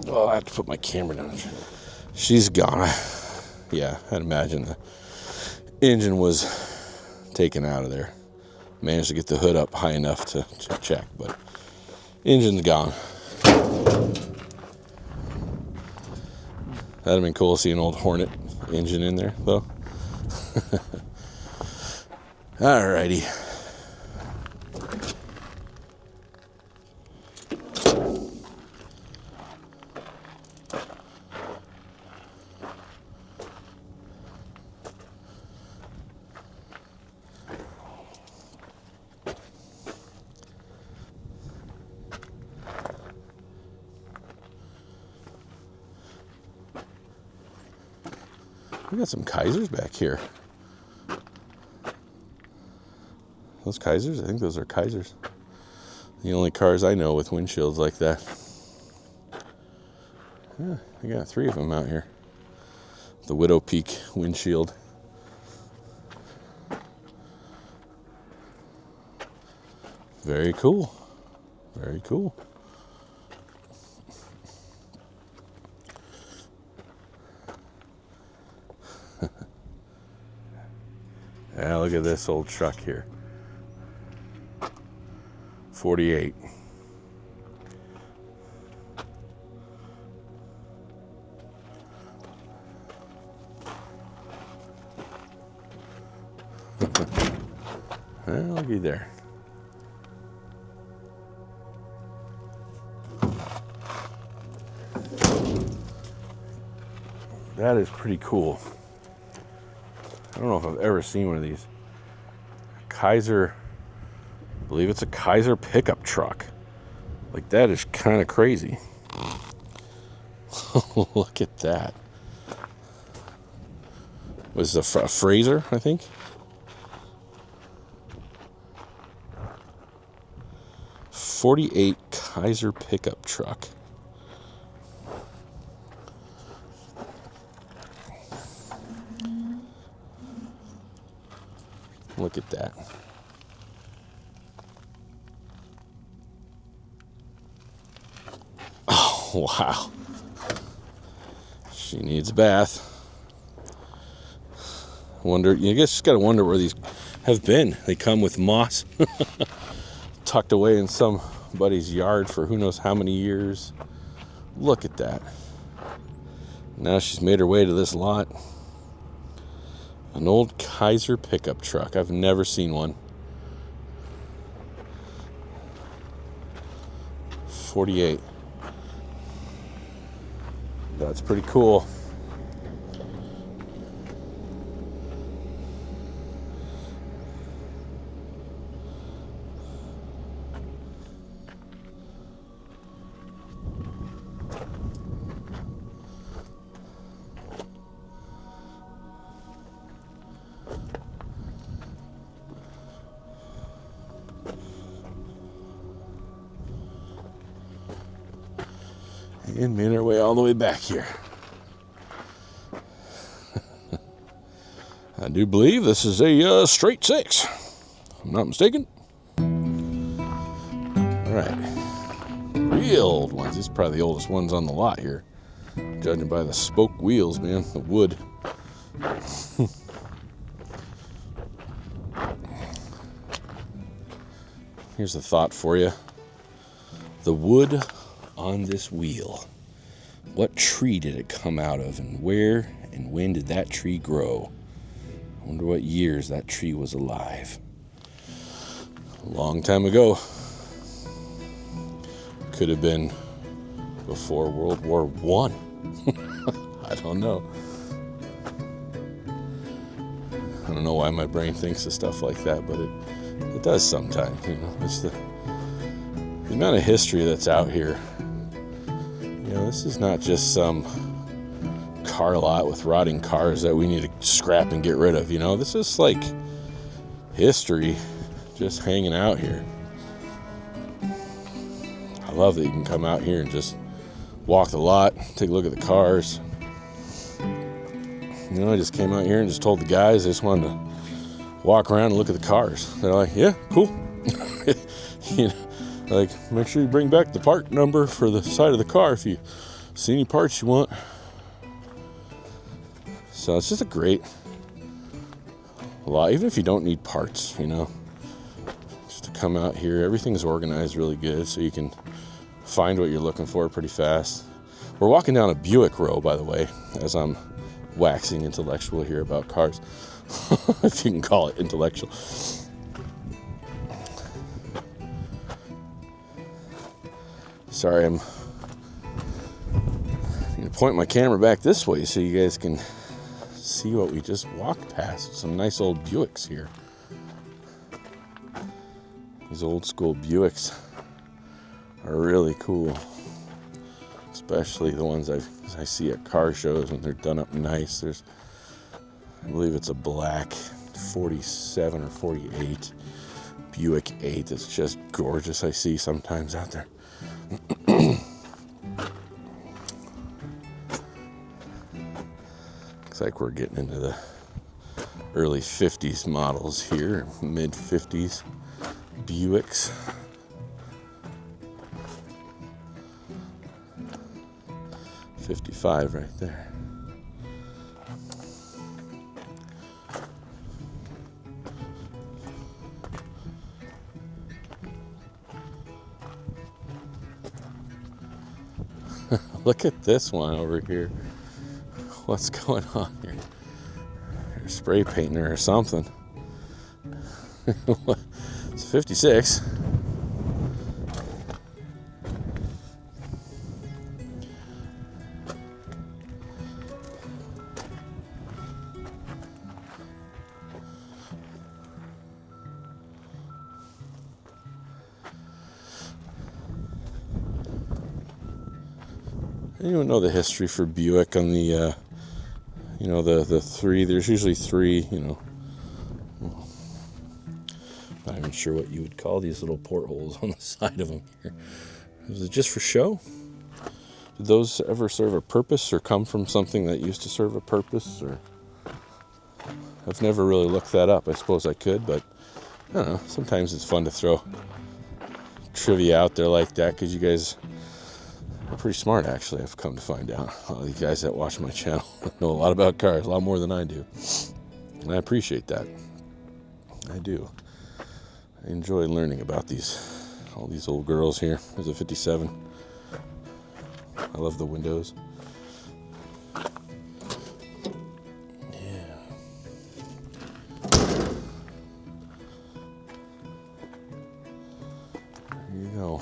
Oh, I have to put my camera down. She's gone. Yeah, I'd imagine the engine was taken out of there. Managed to get the hood up high enough to check, but engine's gone. That'd have been cool to see an old Hornet engine in there, though. Alrighty. We got some Kaisers back here. Those Kaisers? I think those are Kaisers. The only cars I know with windshields like that. Yeah, I got 3 of them out here. The Widow Peak windshield. Very cool. Very cool. Yeah, look at this old truck here. 48. Well, looky there. That is pretty cool. I don't know if I've ever seen one of these. Kaiser, I believe it's a Kaiser pickup truck. Like, that is kind of crazy. Look at that. Was it a Fraser, I think? '48 Kaiser pickup truck. Look at that. Oh, wow. She needs a bath. Wonder, you guess just gotta wonder where these have been. They come with moss tucked away in somebody's yard for who knows how many years. Look at that. Now she's made her way to this lot. An old Kaiser pickup truck. I've never seen one. 48. That's pretty cool. And made our way all the way back here. I do believe this is a straight 6, if I'm not mistaken. All right, real old ones. These are probably the oldest ones on the lot here, judging by the spoke wheels, man, the wood. Here's a thought for you. The wood on this wheel. What tree did it come out of, and where and when did that tree grow? I wonder what years that tree was alive. A long time ago. Could have been before World War I. I don't know. I don't know why my brain thinks of stuff like that, but it does sometimes. You know, it's the amount of history that's out here. You know, this is not just some car lot with rotting cars that we need to scrap and get rid of. You know, this is like history just hanging out here. I love that you can come out here and just walk the lot, take a look at the cars. You know, I just came out here and just told the guys I just wanted to walk around and look at the cars. They're like, yeah, cool. You know, like, make sure you bring back the part number for the side of the car if you see any parts you want. So it's just a great lot, even if you don't need parts, you know, just to come out here. Everything's organized really good, so you can find what you're looking for pretty fast. We're walking down a Buick row, by the way, as I'm waxing intellectual here about cars, if you can call it intellectual. Sorry, I'm going to point my camera back this way so you guys can see what we just walked past. Some nice old Buicks here. These old school Buicks are really cool, especially the ones I see at car shows when they're done up nice. There's, I believe it's a black 47 or 48 Buick 8 that's just gorgeous. I see sometimes out there. Looks like we're getting into the early 50s models here, mid 50s Buicks. '55 right there. Look at this one over here. What's going on here? They're spray painting her or something. It's a 56. Anyone know the history for Buick on the, the three? There's usually three, not even sure what you would call these little portholes on the side of them here. Was it just for show? Did those ever serve a purpose or come from something that used to serve a purpose? Or I've never really looked that up. I suppose I could, but I don't know. Sometimes it's fun to throw trivia out there like that because you guys are pretty smart, actually. I've come to find out. A lot of you guys that watch my channel know a lot about cars, a lot more than I do. And I appreciate that. I do. I enjoy learning about all these old girls here. There's a 57. I love the windows. Yeah. There you go.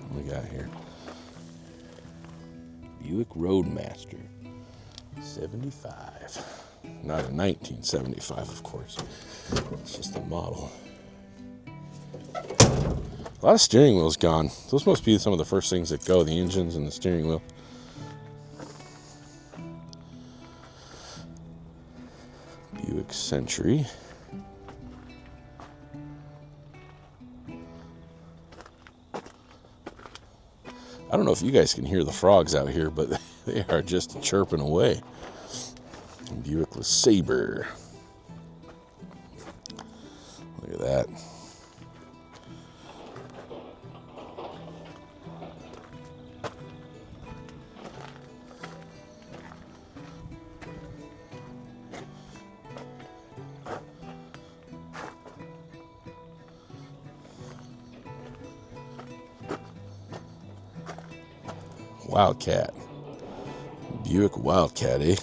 What we got here? Buick Roadmaster 75. Not a 1975, of course. It's just a model. A lot of steering wheels gone. Those must be some of the first things that go, the engines and the steering wheel. Buick Century. I don't know if you guys can hear the frogs out here, but they are just chirping away. Buick LeSabre. Look at that. Wildcat. Buick Wildcat, eh?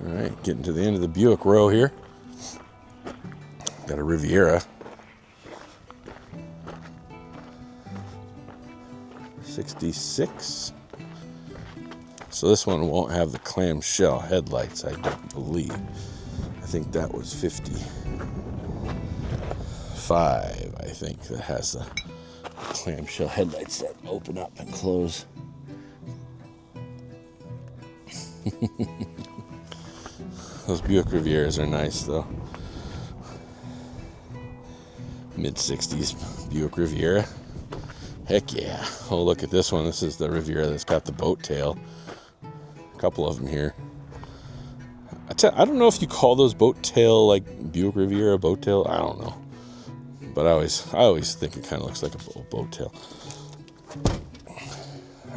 Alright, getting to the end of the Buick row here. Got a Riviera. 66. So this one won't have the clamshell headlights, I don't believe. I think that was 55, I think, that has the clamshell headlights that open up and close. Those Buick Rivieras are nice, though. Mid-60s Buick Riviera. Heck yeah. Oh, look at this one. This is the Riviera that's got the boat tail. A couple of them here. I don't know if you call those boat tail, like Buick Riviera boat tail. I don't know. But I always think it kind of looks like a boat tail.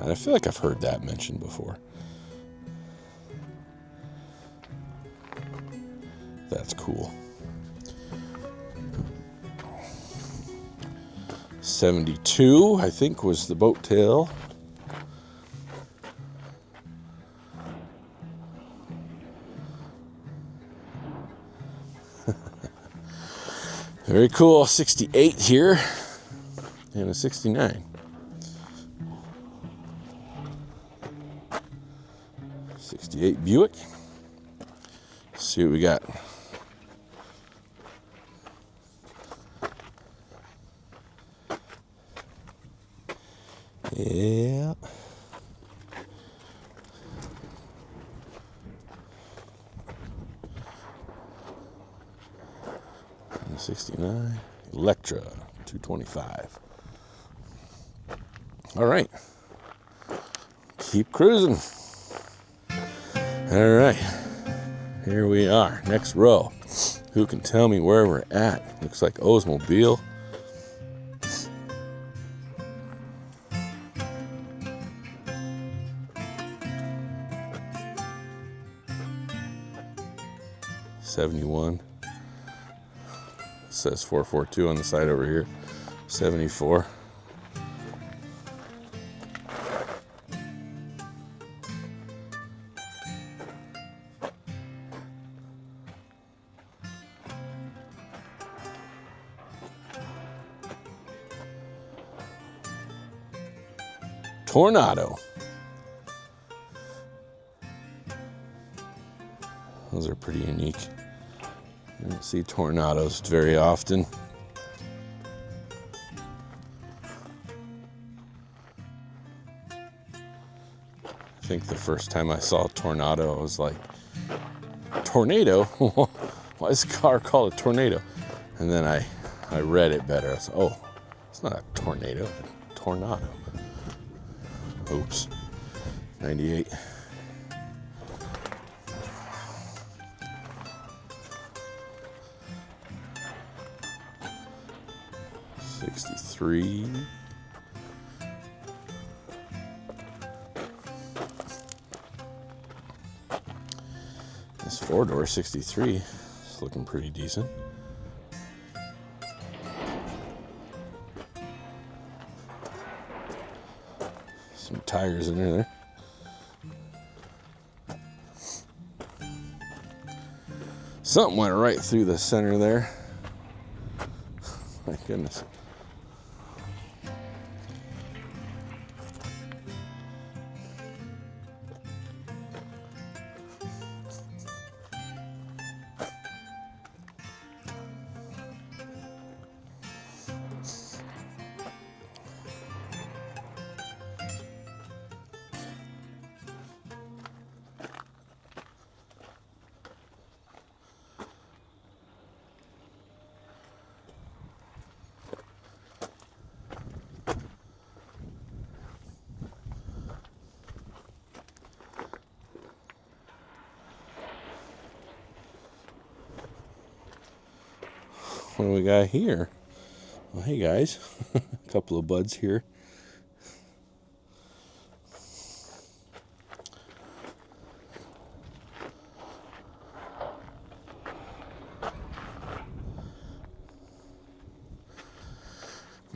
And I feel like I've heard that mentioned before. That's cool. 72, I think, was the boat tail. Very cool. 68 here and a 69. 68 Buick. Let's see what we got. Yeah. And 69. Electra 225. All right. Keep cruising. All right. Here we are. Next row. Who can tell me where we're at? Looks like Oldsmobile. '71. It says 442 on the side over here. 74. Tornado. Those are pretty unique. You don't see tornadoes very often. I think the first time I saw a tornado, I was like, tornado? Why is the car called a tornado? And then I read it better. I was like, oh, it's not a tornado, it's a tornado. Oops. 98. '63. This four-door '63 is looking pretty decent. Some tires in there. Something went right through the center there. My goodness. What do we got here? Well, hey guys, a couple of buds here.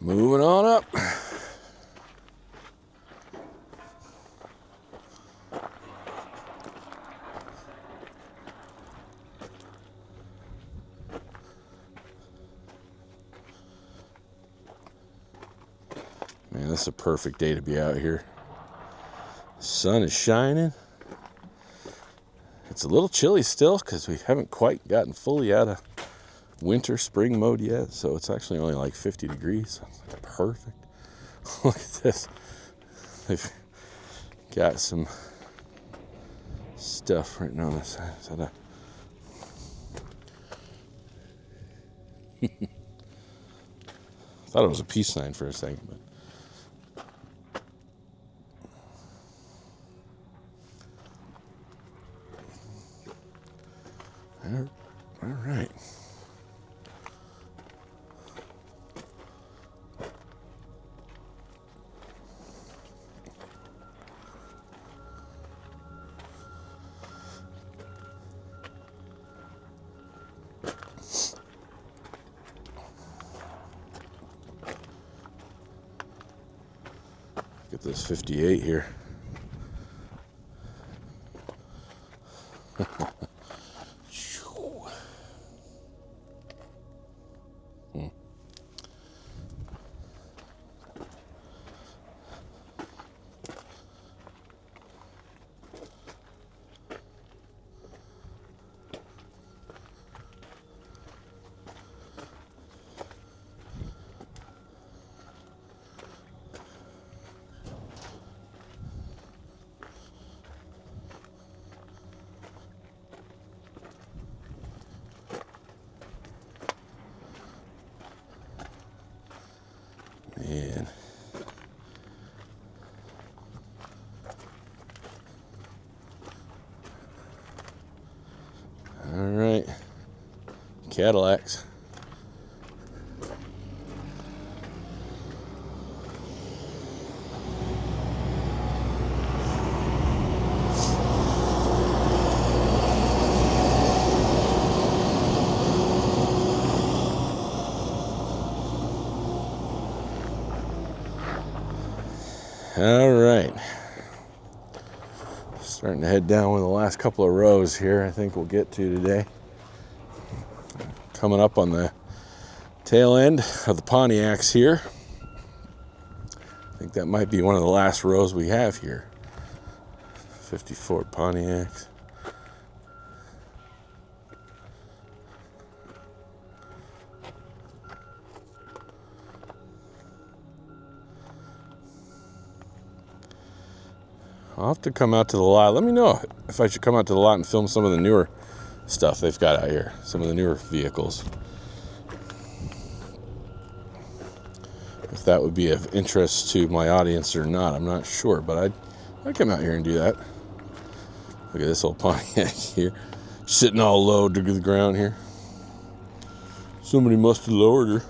Moving on up. Man, this is a perfect day to be out here. Sun is shining. It's a little chilly still because we haven't quite gotten fully out of winter spring mode yet, so it's actually only like 50 degrees. It's perfect. Look at this. They've got some stuff written on the side. Is that a thought it was a peace sign for a second, but all right. Get this 58 here. Man. All right. Cadillacs. All right, starting to head down with the last couple of rows here. I think we'll get to today. Coming up on the tail end of the Pontiacs here. I think that might be one of the last rows we have here. 54 Pontiacs. I'll have to come out to the lot. Let me know if I should come out to the lot and film some of the newer stuff they've got out here. Some of the newer vehicles. If that would be of interest to my audience or not, I'm not sure. But I'd come out here and do that. Look at this old Pontiac here. Sitting all low to the ground here. Somebody must have lowered her.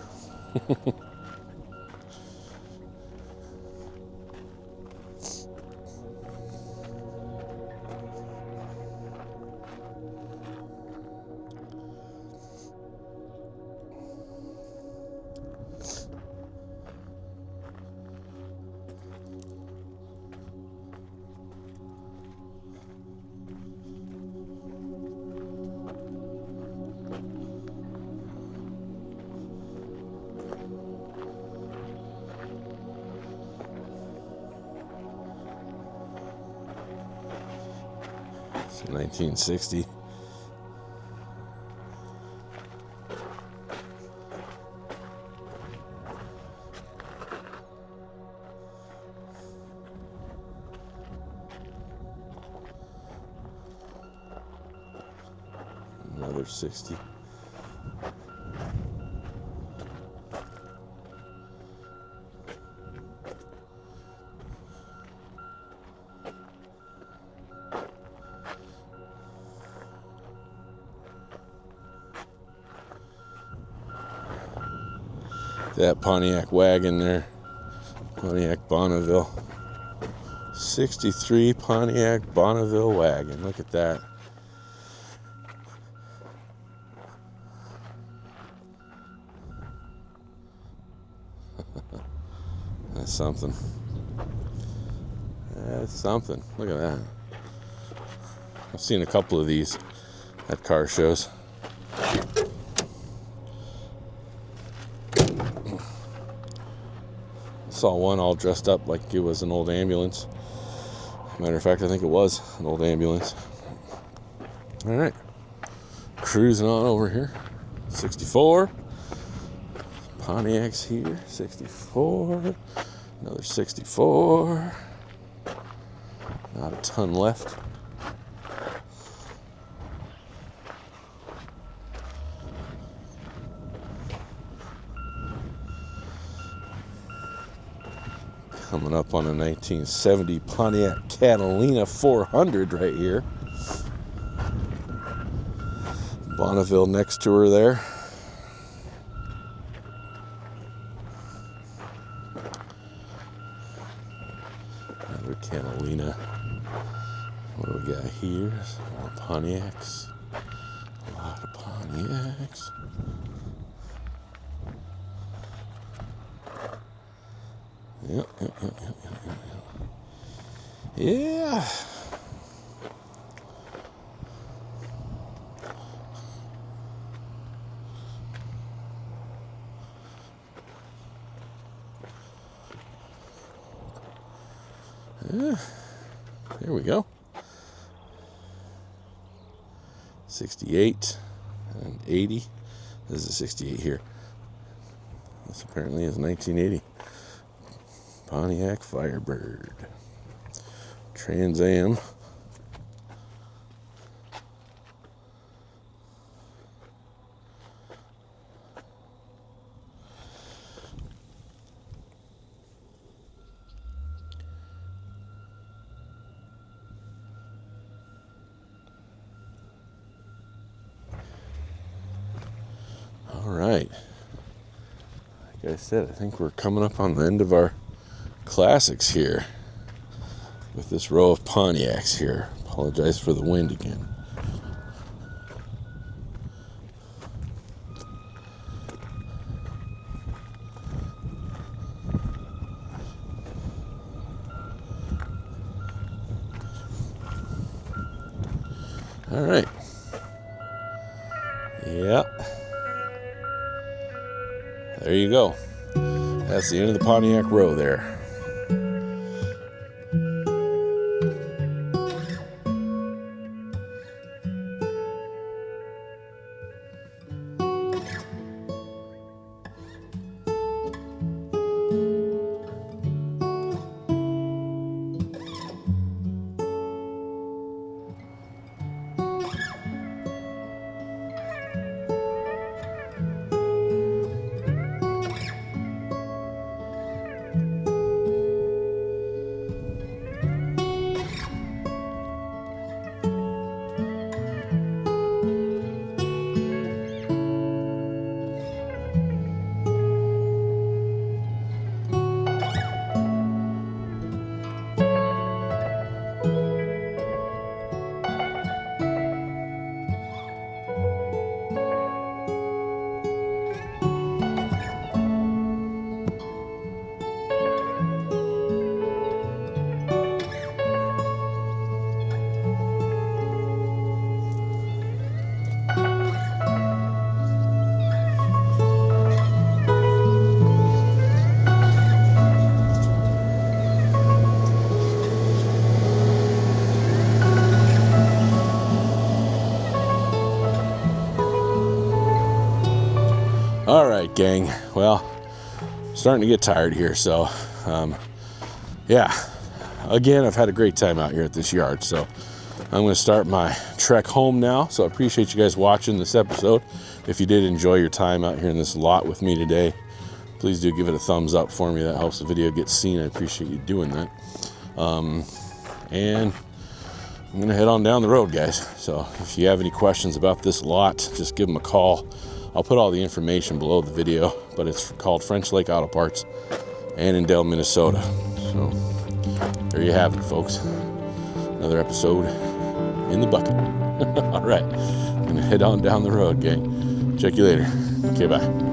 It's 1960. Another 60. That Pontiac wagon there, Pontiac Bonneville, 63 Pontiac Bonneville wagon. Look at that. That's something. That's something. Look at that. I've seen a couple of these at car shows. Saw one all dressed up like it was an old ambulance. Matter of fact, I think it was an old ambulance. All right, cruising on over here. 64 Pontiacs here. 64, another 64. Not a ton left. Coming up on a 1970 Pontiac Catalina 400 right here. Bonneville next to her there. Another Catalina. What do we got here? Some more Pontiacs. A lot of Pontiacs. Yep. Yeah. There we go. 68 and 80. This is 68 here. This apparently is 1980. Pontiac Firebird. Trans Am. All right. Like I said, I think we're coming up on the end of our classics here with this row of Pontiacs here. Apologize for the wind again. All right. Yep. There you go. That's the end of the Pontiac row there. right, gang. Well, starting to get tired here, so yeah. Again, I've had a great time out here at this yard, so I'm going to start my trek home now. So I appreciate you guys watching this episode. If you did enjoy your time out here in this lot with me today, please do give it a thumbs up for me. That helps the video get seen. I appreciate you doing that. And I'm going to head on down the road, guys. So if you have any questions about this lot, just give them a call. I'll put all the information below the video, but it's called French Lake Auto Parts, Annandale, Minnesota. So there you have it, folks. Another episode in the bucket. All right, I'm gonna head on down the road, gang. Check you later. Okay, bye.